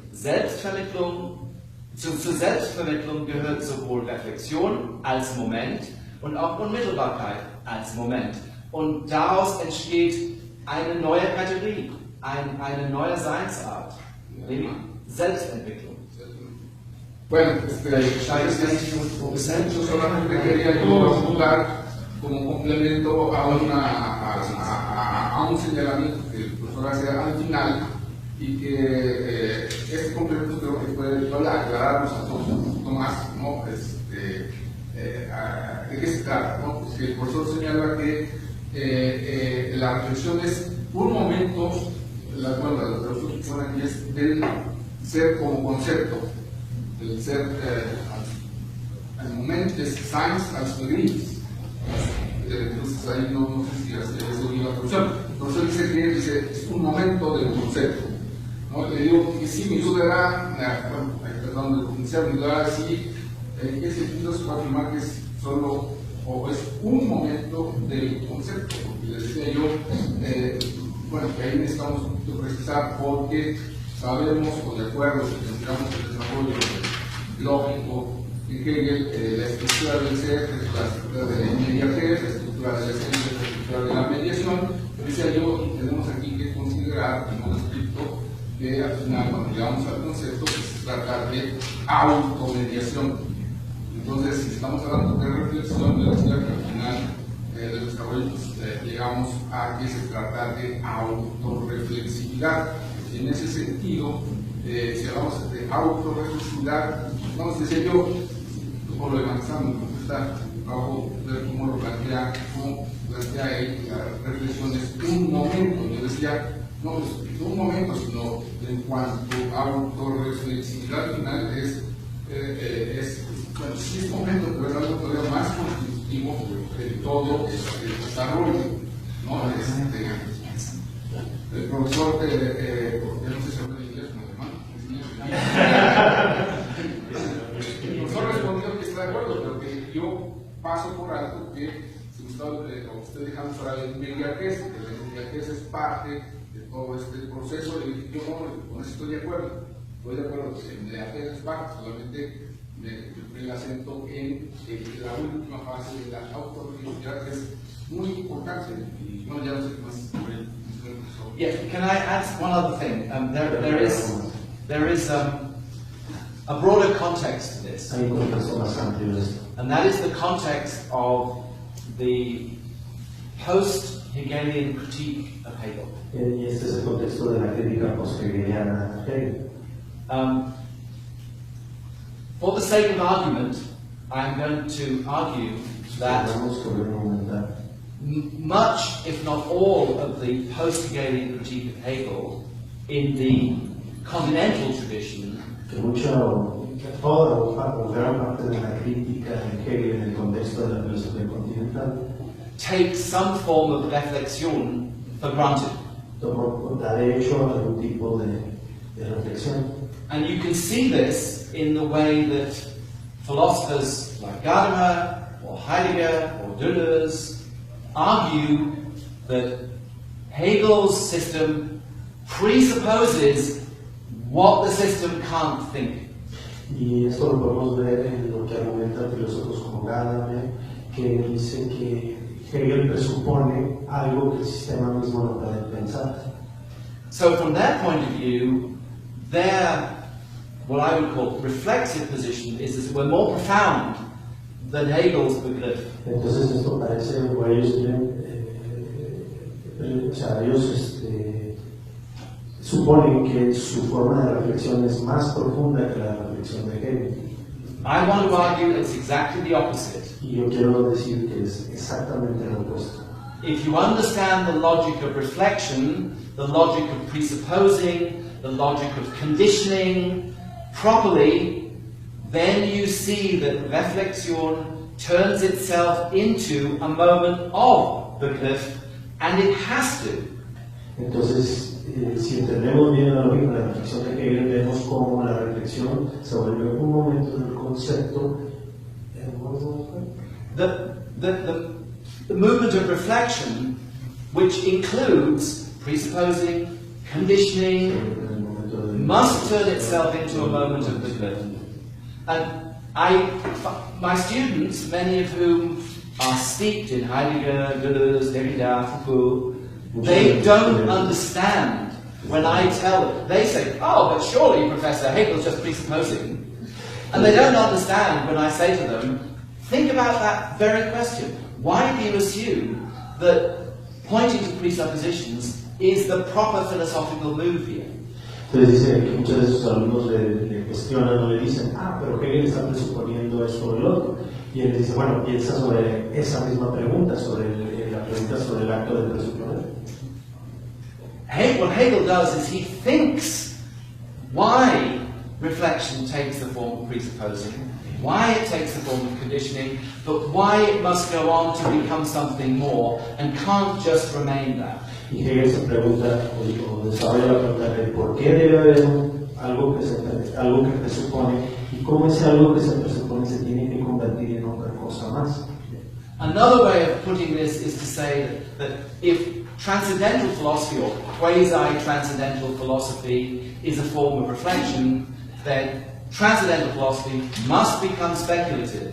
[SPEAKER 2] Zur Selbstvermittlung gehört sowohl Reflexion als Moment und auch Unmittelbarkeit als Moment. Und daraus entsteht eine neue Kategorie, eine neue Seinsart, nämlich Selbstentwicklung.
[SPEAKER 5] Bueno, yo solamente quería yo apuntar como complemento a un señalamiento que el profesor hace al final y que este complemento creo que puede aclararnos a todos un poquito más, ¿no? ¿De qué se trata? ¿No? Pues el profesor señala que la reflexión es un momento, la reflexión que pone aquí es del ser como concepto. El ser ein Moment des Seins als Begriff. Entonces ahí no sé si eso iba a traducción. Entonces dice que es un momento del concepto. ¿No? Le digo que sí, mi duda era, perdón, de pronunciar mi duda era si en qué sentido se puede afirmar que es solo o es un momento del concepto, porque les decía yo, bueno, que ahí necesitamos un poquito precisar porque sabemos o de acuerdo si consideramos el desarrollo lógico en Hegel, la estructura del ser es la estructura de la inmediatez, la estructura de la esencia, la estructura de la mediación. Decía yo, y tenemos aquí que considerar, en un escrito, que al final, cuando llegamos al concepto, pues se trata de automediación. Entonces, si estamos hablando de reflexión, yo decía que al final del desarrollo pues, llegamos a que se trata de autorreflexividad. Y en ese sentido, si hablamos de autorreflexividad, vamos, decía yo, por lo de Magistral, trabajo ver cómo lo plantea, él, la reflexión es un momento. Yo decía, no es un momento, sino en cuanto a autorreflexividad al final es bueno, sí es momento, pero es algo todavía más constitutivo de todo el desarrollo, ¿no? El profesor, yo no sé si habla inglés como alemán, el profesor respondió que está de acuerdo, pero que yo paso por alto que si usted dejando fuera la inmediatez, que la inmediatez es parte de todo este proceso, y yo no, con eso estoy de acuerdo que la inmediatez es parte, solamente el acento en la última fase de la autorreflexividad, que es muy importante, y no, ya no sé qué más sobre el profesor.
[SPEAKER 2] Yeah, can I add one other thing? There is a broader context to this,
[SPEAKER 1] Hay un contexto más amplio de esto.
[SPEAKER 2] and that is the context of the post-Hegelian critique of Hegel.
[SPEAKER 1] Y este es el contexto de la crítica post-hegeliana a Hegel.
[SPEAKER 2] For the sake of argument, I'm going to argue that
[SPEAKER 1] Vamos sobre argumentar.
[SPEAKER 2] much, if not all, of the post-Hegelian critique of Hegel in the continental tradition
[SPEAKER 1] Que toda o gran parte de la crítica de Hegel en el contexto de la filosofía continental
[SPEAKER 2] takes some form of reflexión for granted.
[SPEAKER 1] da de hecho algún tipo de reflexión.
[SPEAKER 2] And you can see this in the way that philosophers like Gadamer or Heidegger or Deleuze argue that Hegel's system presupposes what the system can't think.
[SPEAKER 1] Y esto lo podemos ver en lo que argumentan filósofos como Gadamer, que dice que Hegel presupone algo que el sistema mismo no puede pensar.
[SPEAKER 2] So from their point of view, their, what I would call reflexive position is that we're more profound than Hegel's Begriff.
[SPEAKER 1] Entonces esto parece, o ellos suponen que su forma de reflexión es más profunda que la reflexión de Hegel.
[SPEAKER 2] I want to argue it's exactly the opposite.
[SPEAKER 1] Y yo quiero decir que es exactamente lo opuesto.
[SPEAKER 2] If you understand the logic of reflection, the logic of presupposing, the logic of conditioning properly, then you see that reflexion turns itself into a moment of Begriff, and it has to.
[SPEAKER 1] Entonces, si entendemos bien la lógica de la reflexión de Hegel, vemos cómo la reflexión se vuelve un momento del concepto.
[SPEAKER 2] The movement of reflection, which includes presupposing, conditioning, must turn itself into a moment of Begriff. And my students, many of whom are steeped in Heidegger, Deleuze, Derrida, Foucault, they don't understand when I tell them. They say, oh, but surely, Professor, Hegel's just presupposing. And they don't understand when I say to them, think about that very question. Why do you assume that pointing to presuppositions is the proper philosophical move here?
[SPEAKER 1] Entonces dice que muchos de sus alumnos le cuestionan o le dicen, pero Hegel está presuponiendo esto o el otro. Y él dice, bueno, piensa sobre esa misma pregunta, sobre la pregunta sobre el acto de presuponer.
[SPEAKER 2] What Hegel does is he thinks why reflection takes the form of presupposing, why it takes the form of conditioning, but why it must go on to become something more and can't just remain that.
[SPEAKER 1] Y Hegel se pregunta, o desarrolla la pregunta de por qué debe haber algo que presupone y cómo ese algo que se presupone se tiene que convertir en otra cosa más.
[SPEAKER 2] Another way of putting this is to say that if transcendental philosophy or quasi-transcendental philosophy is a form of reflection, then transcendental philosophy must become speculative.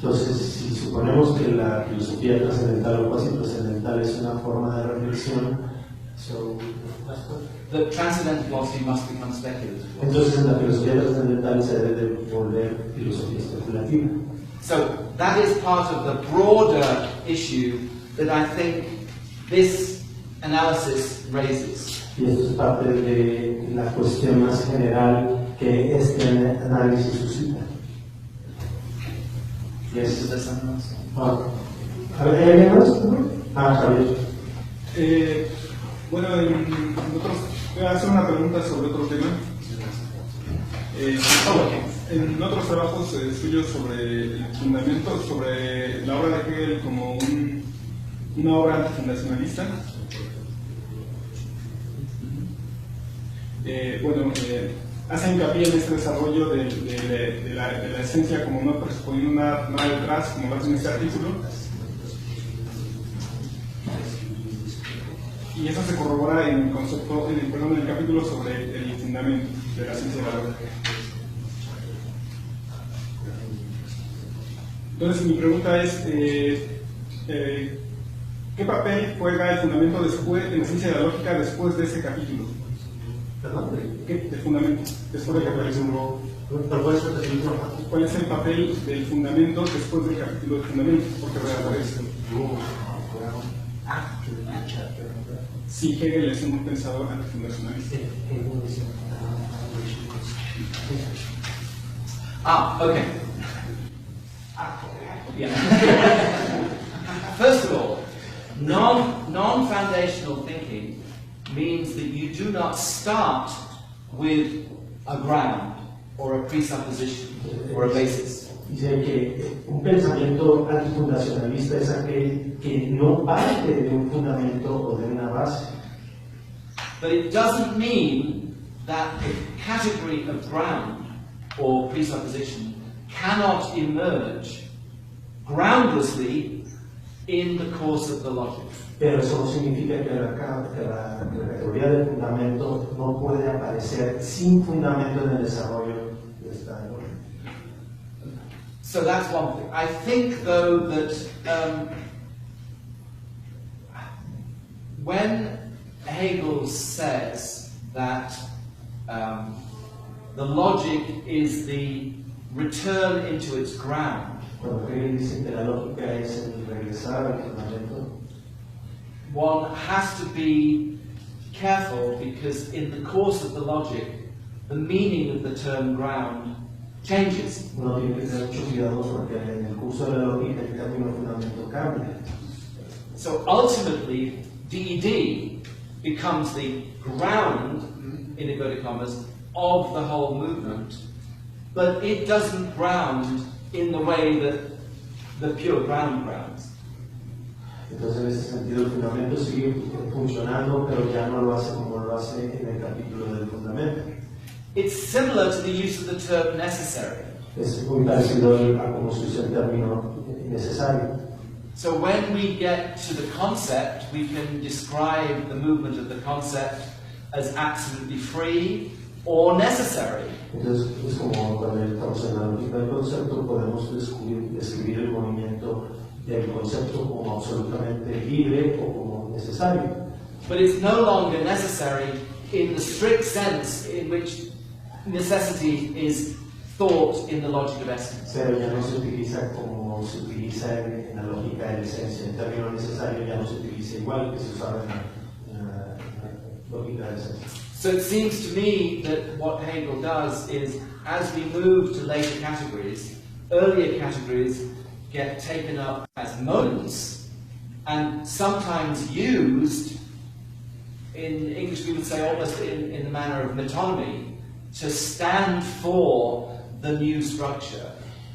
[SPEAKER 1] Entonces, si suponemos que la filosofía trascendental o cuasi trascendental es una forma de reflexión,
[SPEAKER 2] the transcendental philosophy must become speculative.
[SPEAKER 1] entonces la filosofía trascendental se debe volver filosofía especulativa.
[SPEAKER 2] So that is part of the broader issue that I think this analysis raises.
[SPEAKER 1] Y esto es parte de la cuestión más general que este análisis suscita.
[SPEAKER 2] Is there something else?
[SPEAKER 1] A ver, ¿hay alguien más? Javier.
[SPEAKER 6] Bueno, voy a hacer una pregunta sobre otro tema. En otros trabajos suyos sobre el fundamento, sobre la obra de Hegel como una obra antifundacionalista, hace hincapié en este desarrollo de la esencia como no presuponiendo nada detrás, como lo hace en este artículo. Y eso se corrobora en el capítulo sobre el fundamento de la ciencia de la lógica. Entonces mi pregunta es, ¿qué papel juega el fundamento en la ciencia de la lógica después de ese capítulo? ¿El fundamento? Después del capítulo. ¿Cuál es el papel del fundamento después del capítulo del fundamento? Porque reaparece. Si Hegel es un pensador antifundacionalista.
[SPEAKER 2] Okay. Yeah. First of all, non-foundational thinking means that you do not start with a ground or a presupposition or a basis.
[SPEAKER 1] Dice que un pensamiento antifundacionalista es aquel que no parte de un fundamento o de una base.
[SPEAKER 2] But it doesn't mean that the category of ground or presupposition cannot emerge groundlessly in the course of the logic.
[SPEAKER 1] Pero eso no significa que la categoría de fundamento no puede aparecer sin fundamento en el desarrollo de esta lógica.
[SPEAKER 2] So that's one thing. I think, though, that when Hegel says that the logic is the return into its ground,
[SPEAKER 1] Cuando Hegel dice que la lógica es el regresar al fundamento,
[SPEAKER 2] one has to be careful because in the course of the logic, the meaning of the term ground changes.
[SPEAKER 1] uno tiene que tener mucho cuidado porque en el curso de la lógica el término fundamento cambia.
[SPEAKER 2] So ultimately, DD becomes the ground, in inverted commas, of the whole movement, but it doesn't ground in the way that the pure ground grounds.
[SPEAKER 1] Entonces, en ese sentido, el fundamento sigue funcionando, pero ya no lo hace como lo hace en el capítulo del fundamento.
[SPEAKER 2] It's similar to the use of the term necessary.
[SPEAKER 1] Es muy parecido a cómo se usa el término necesario.
[SPEAKER 2] So when we get to the concept, we can describe the movement of the concept as absolutely free or necessary.
[SPEAKER 1] Entonces, es como cuando estamos en la lógica del concepto, podemos describir el movimiento del concepto como absolutamente libre o como necesario.
[SPEAKER 2] But it's no longer necessary in the strict sense in which necessity is thought in the logic of essence.
[SPEAKER 1] Pero ya no se utiliza como se utiliza en la lógica de la esencia. El término necesario ya no se utiliza igual que se usaba en la lógica de la esencia.
[SPEAKER 2] So it seems to me that what Hegel does is, as we move to later categories, earlier categories get taken up as modes and sometimes used, in English we would say almost in the manner of metonymy, to stand for the new structure.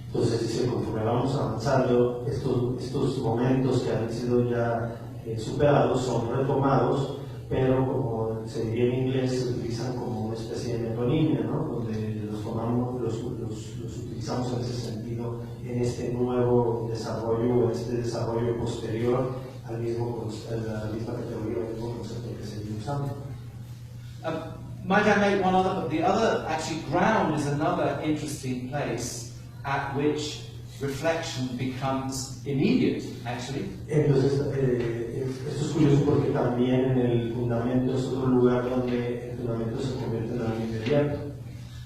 [SPEAKER 1] Entonces dice, conforme vamos avanzando, estos momentos que han sido ya superados son retomados, pero como se diría en inglés, se utilizan como una especie de metonimia, ¿no? Donde los tomamos, los utilizamos en ese sentido, en este nuevo desarrollo, en este desarrollo posterior a la misma categoría, al mismo concepto que se viene usando.
[SPEAKER 2] Might I make one other? The other, actually, ground is another interesting place at which reflection becomes immediate, actually.
[SPEAKER 1] Entonces, esto es curioso porque también en el fundamento es otro lugar donde el fundamento se convierte en algo inmediato.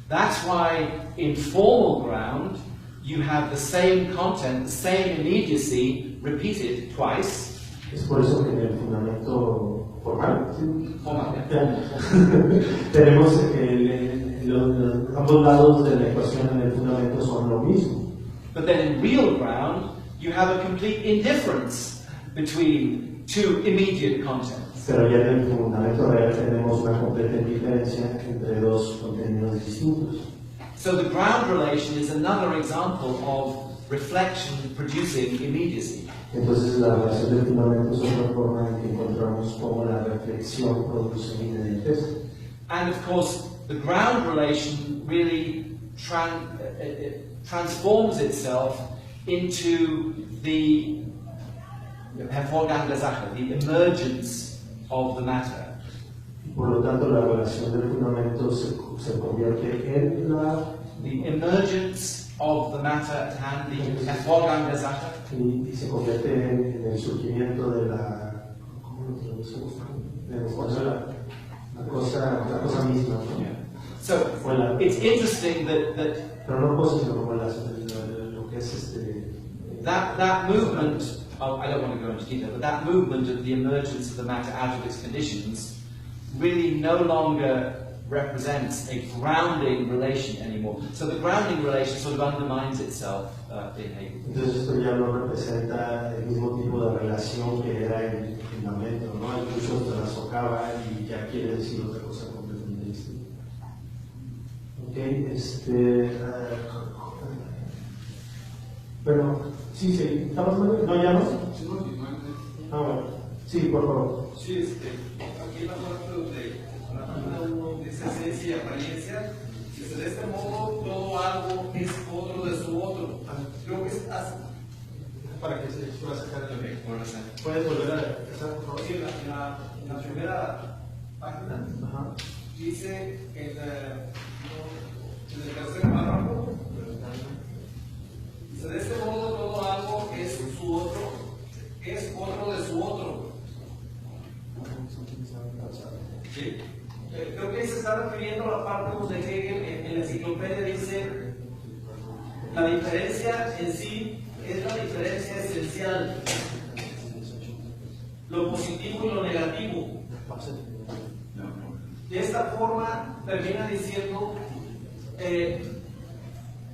[SPEAKER 2] That's why in formal ground you have the same content, the same immediacy repeated twice.
[SPEAKER 1] Es por eso que en el fundamento formal, ¿sí?
[SPEAKER 2] Formal, yeah.
[SPEAKER 1] Tenemos que ambos lados de la ecuación en el fundamento son lo mismo.
[SPEAKER 2] But then in real ground, you have a complete indifference between two immediate contents.
[SPEAKER 1] Pero ya en el fundamento real tenemos una completa indiferencia entre dos contenidos distintos.
[SPEAKER 2] So the ground relation is another example of reflection producing immediacy.
[SPEAKER 1] Entonces la relación del fundamento es otra forma en que encontramos cómo la reflexión produce inmediatez.
[SPEAKER 2] And of course, the ground relation really transforms itself into the Hervorgang der Sache, the emergence of the matter.
[SPEAKER 1] Por lo tanto, la relación del fundamento se convierte en
[SPEAKER 2] the emergence of the matter at hand, the Hervorgang der Sache.
[SPEAKER 1] Y se convierte en el surgimiento de la, ¿cómo lo traducimos? La cosa misma, ¿no?
[SPEAKER 2] Yeah. So it's interesting that
[SPEAKER 1] pero no cosa, sino como lo que es
[SPEAKER 2] that movement. Oh, I don't want to go into detail, but that movement of the emergence of the matter out of its conditions really no longer represents a grounding relation anymore. So the grounding relation sort of undermines itself in Hegel.
[SPEAKER 1] Entonces esto ya no representa el mismo tipo de relación que era el fundamento, ¿no? Incluso se la socava y ya quiere decir otra cosa completamente distinta. Ok, bueno, sí, ¿estamos mal? ¿No, ya no?
[SPEAKER 5] Sí,
[SPEAKER 1] Ah, bueno. Sí, por favor.
[SPEAKER 7] Sí, aquí en la parte de la página 1 dice esencia y apariencia. Dice, de este modo, todo algo es otro de su otro. Creo que es así.
[SPEAKER 1] Para que se pueda sacar el
[SPEAKER 2] Okay, what was that?
[SPEAKER 1] ¿Puedes volver a empezar, por favor?
[SPEAKER 7] Sí, en la primera página dice en el tercer párrafo, dice, de este modo todo algo es su otro, es otro de su otro. ¿Sí? Creo que se está refiriendo a la parte donde Hegel en la enciclopedia dice la diferencia en sí es la diferencia esencial, lo positivo y lo negativo. De esta forma termina diciendo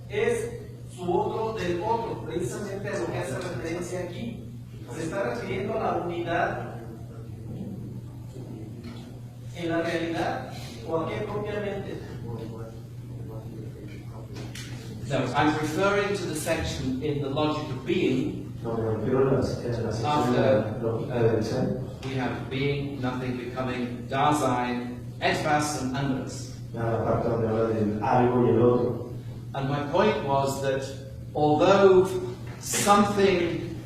[SPEAKER 7] es su otro del otro, precisamente a lo que hace referencia aquí. Se está refiriendo a la unidad en la realidad o aquí propiamente.
[SPEAKER 2] No, I'm referring to the section in the logic of being.
[SPEAKER 1] No, me refiero a la sección de la lógica del ser.
[SPEAKER 2] We have being, nothing, becoming, Dasein, etwas and anderes.
[SPEAKER 1] La parte donde habla del algo y el otro.
[SPEAKER 2] And my point was that although something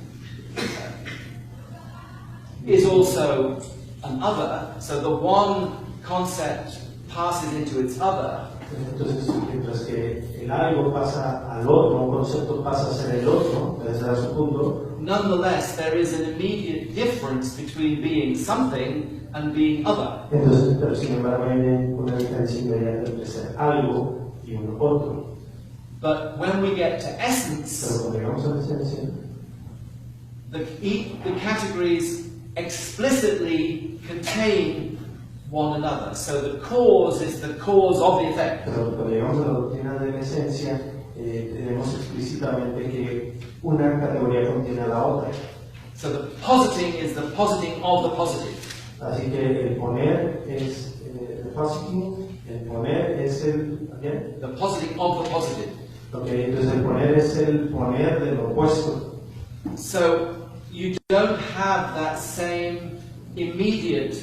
[SPEAKER 2] is also an other, so the one concept passes into its other.
[SPEAKER 1] Entonces, mientras que el algo pasa al otro, un concepto pasa a ser el otro, ese era su punto.
[SPEAKER 2] Nonetheless, there is an immediate difference between being something and being other.
[SPEAKER 1] Entonces, pero sin embargo, hay una diferencia inmediata entre ser algo y un otro.
[SPEAKER 2] But when we get to
[SPEAKER 1] Pero
[SPEAKER 2] essence,
[SPEAKER 1] cuando llegamos a la esencia,
[SPEAKER 2] the categories explicitly contain one another. So the cause is the cause of the effect.
[SPEAKER 1] pero cuando llegamos a la doctrina de la esencia, tenemos explícitamente que una categoría contiene a la otra.
[SPEAKER 2] So the positing is the positing of the positive.
[SPEAKER 1] Así que el poner es el positing El poner es el... ¿bien?
[SPEAKER 2] The positing of the positive.
[SPEAKER 1] Okay, entonces el poner es el poner del opuesto.
[SPEAKER 2] So you don't have that same immediate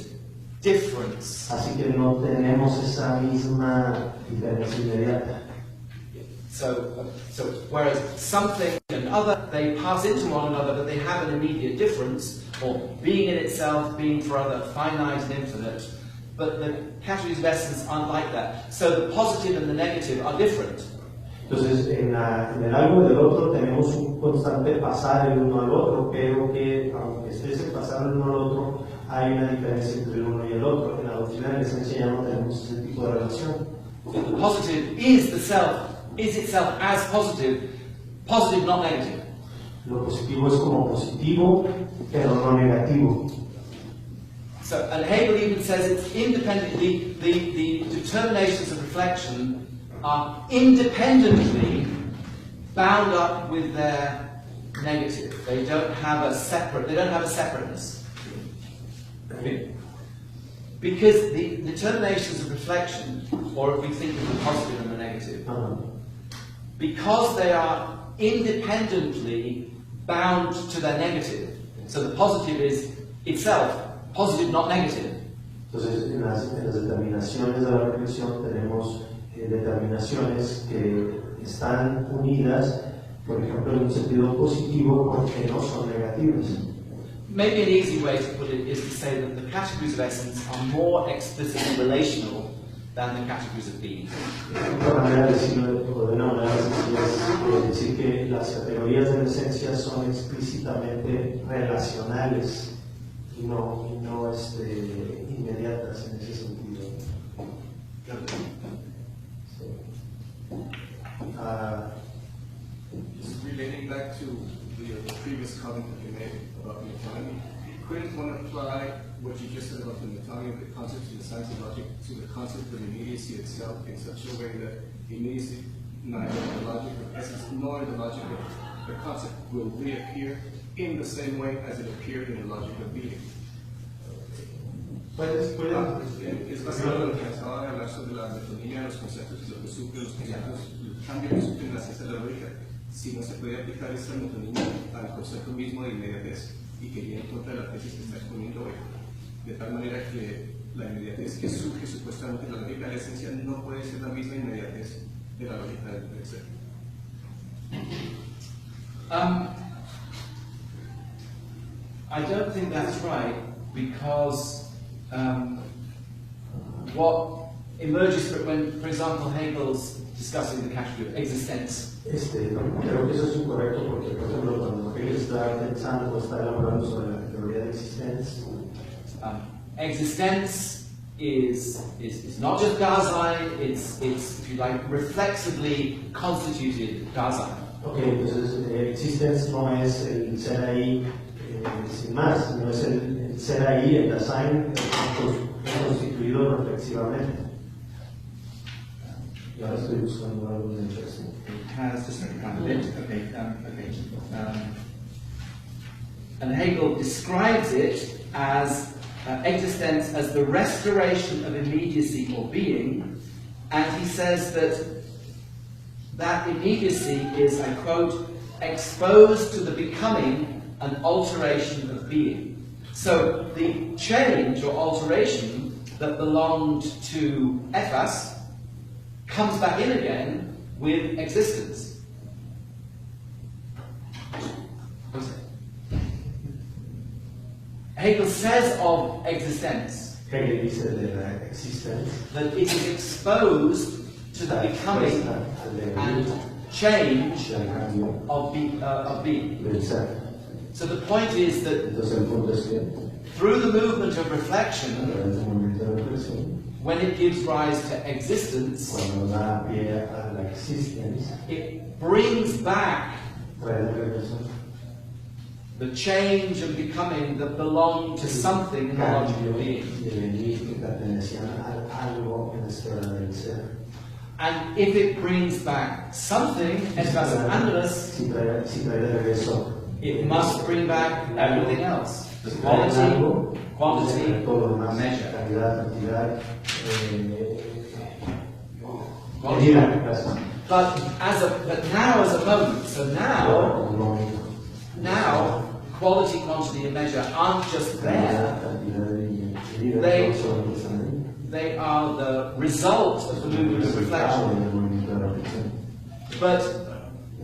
[SPEAKER 2] difference.
[SPEAKER 1] Así que no tenemos esa misma diferencia inmediata.
[SPEAKER 2] So whereas something and other, they pass into one another, but they have an immediate difference, or being in itself, being for other, finite and infinite. But the categories of essence aren't like that. So the positive and the negative are different.
[SPEAKER 1] Entonces, en el algo del otro tenemos un constante pasar el uno al otro, pero que aunque esté ese pasar el uno al otro, hay una diferencia entre el uno y el otro. En la doctrina de la esencia ya no tenemos ese tipo de relación.
[SPEAKER 2] The positive is the self, is itself as positive, positive, not negative.
[SPEAKER 1] Lo positivo es como positivo, pero no negativo.
[SPEAKER 2] So, and Hegel even says it's independently, the determinations of reflection are independently bound up with their negative. They don't have a separateness. Because the determinations of reflection, or if we think of the positive and the negative, because they are independently bound to their negative, so the positive is itself, positive, not negative.
[SPEAKER 1] Entonces, en las determinaciones de la reflexión tenemos determinaciones que están unidas, por ejemplo, en un sentido positivo, porque no son negativas.
[SPEAKER 2] Maybe an easy way to put it is to say that the categories of essence are more explicitly relational than the categories of being.
[SPEAKER 1] Otra manera de decirlo, o de una manera sencilla, es decir que las categorías de la esencia son explícitamente relacionales y no inmediatas en ese sentido.
[SPEAKER 3] Just relating back to the previous comment that you made about the autonomy, couldn't one apply what you just said about the autonomy of the concept to the science of logic to the concept of immediacy itself in such a way that immediacy, neither the logic of essence nor the logic of the concept will reappear in the same way as it appeared in the logic of being? Es básicamente lo que acaba de hablar sobre la metonímia de los conceptos y lo que sufren los conceptos, el cambio que sufren la ciencia de la lógica. Si no se puede aplicar esta metonímia al concepto mismo de inmediatez y que viene en contra de la tesis que está exponiendo hoy, de tal manera que la inmediatez que surge supuestamente de la lógica de la esencia no puede ser la misma inmediatez de la lógica del ser.
[SPEAKER 2] I don't think that's right, because what emerges when, for example, Hegel's discussing the category of existence.
[SPEAKER 1] Creo que eso es incorrecto porque, por ejemplo, cuando Hegel está pensando o está elaborando sobre la teoría de existencia,
[SPEAKER 2] existence is not just Dasein, it's, if you like, reflexively constituted Dasein.
[SPEAKER 1] Okay, entonces existence no es el ser ahí sin más, sino es el ser ahí, el Dasein constituido reflexivamente. Y ahora estoy buscando algo de interesante.
[SPEAKER 2] It has just kind of it. Okay. And Hegel describes it as existence as the restoration of immediacy or being, and he says that immediacy is, I quote, exposed to the becoming and alteration of being. So the change or alteration that belonged to ephas comes back in again with existence. Hegel says of existence
[SPEAKER 1] Hegel dice de la existencia
[SPEAKER 2] that it is exposed to the becoming and change of being. So the point is that through the movement of reflection, when it gives rise to existence, it brings back the change and becoming that belong to something in the logic of being. And if it brings back something, it must bring back everything else. The quality, quantity, measure. quality.
[SPEAKER 1] Medida, gracias.
[SPEAKER 2] But now as a moment, so now quality, quantity, and measure aren't just there. They are the result of the movement of reflection. But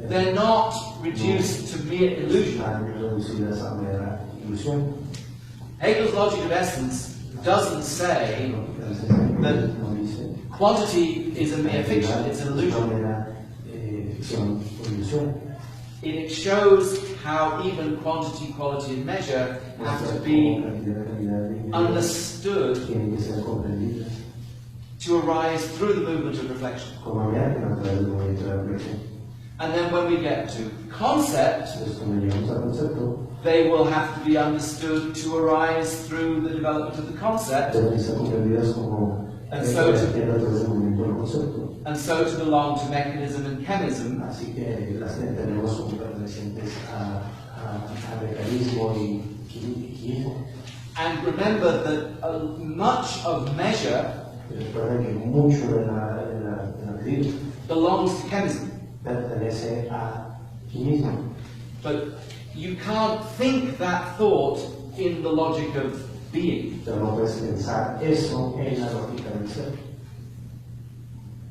[SPEAKER 2] they're not reduced to mere illusion. Hegel's logic of essence doesn't say that quantity is a mere fiction, it's an illusion. It shows how even quantity, quality, and measure have to be understood to arise through the movement of reflection. And then when we get to concept, they will have to be understood to arise through the development of the concept, and so to belong to mechanism and chemism. And remember that much of measure belongs to chemism. But you can't think that thought in the logic of being.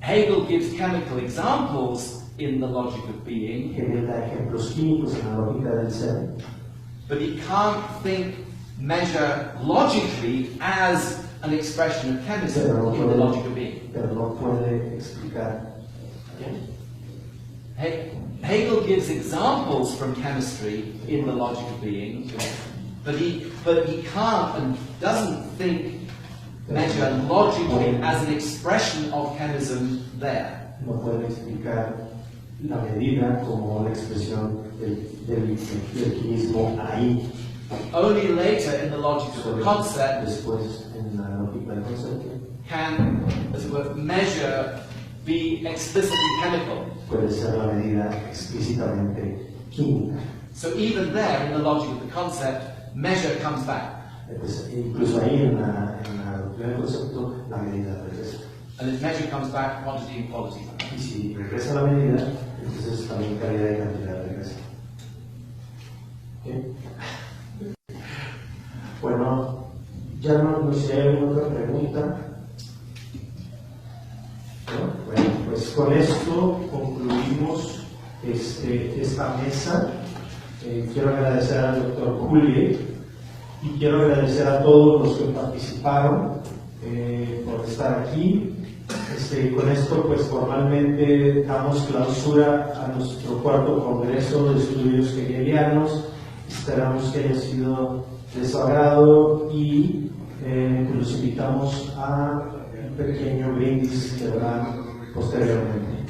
[SPEAKER 2] Hegel gives chemical examples in the logic of being, but he can't think measure logically as an expression of chemism in the logic of being. Hegel gives examples from chemistry in the logic of being, but he can't and doesn't think measure logically as an expression of chemism there.
[SPEAKER 1] No puede explicar la medida como la expresión del quimismo ahí.
[SPEAKER 2] Only later in the logic of the concept
[SPEAKER 1] después en la lógica del concepto
[SPEAKER 2] can, as it were, measure be explicitly chemical.
[SPEAKER 1] Puede ser la medida explícitamente química.
[SPEAKER 2] So even there, in the logic of the concept, measure comes back.
[SPEAKER 1] Entonces, incluso ahí en la lógica del concepto, la medida regresa.
[SPEAKER 2] And if measure comes back, quantity and quality.
[SPEAKER 1] Y si regresa la medida, entonces también calidad y cantidad regresa. ¿Okay? Bueno, ya no sé si hay alguna otra pregunta. ¿No? Bueno, pues con esto concluimos esta mesa. Quiero agradecer al doctor Houlgate y quiero agradecer a todos los que participaron por estar aquí. Con esto, pues formalmente damos clausura a nuestro cuarto Congreso de Estudios Hegelianos. Esperamos que haya sido de su agrado y los invitamos a un pequeño brindis que habrá posteriormente.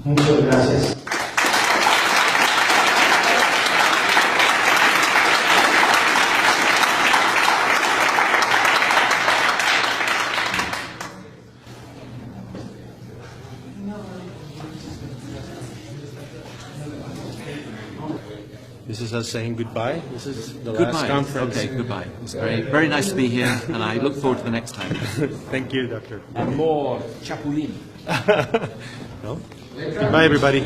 [SPEAKER 1] Muchas gracias.
[SPEAKER 8] This is us saying goodbye. This is the last
[SPEAKER 9] Goodbye.
[SPEAKER 8] conference.
[SPEAKER 9] Okay, goodbye. It's very nice to be here, and I look forward to the next time.
[SPEAKER 8] Thank you, Doctor.
[SPEAKER 9] And more chapulín.
[SPEAKER 8] No? Goodbye, everybody.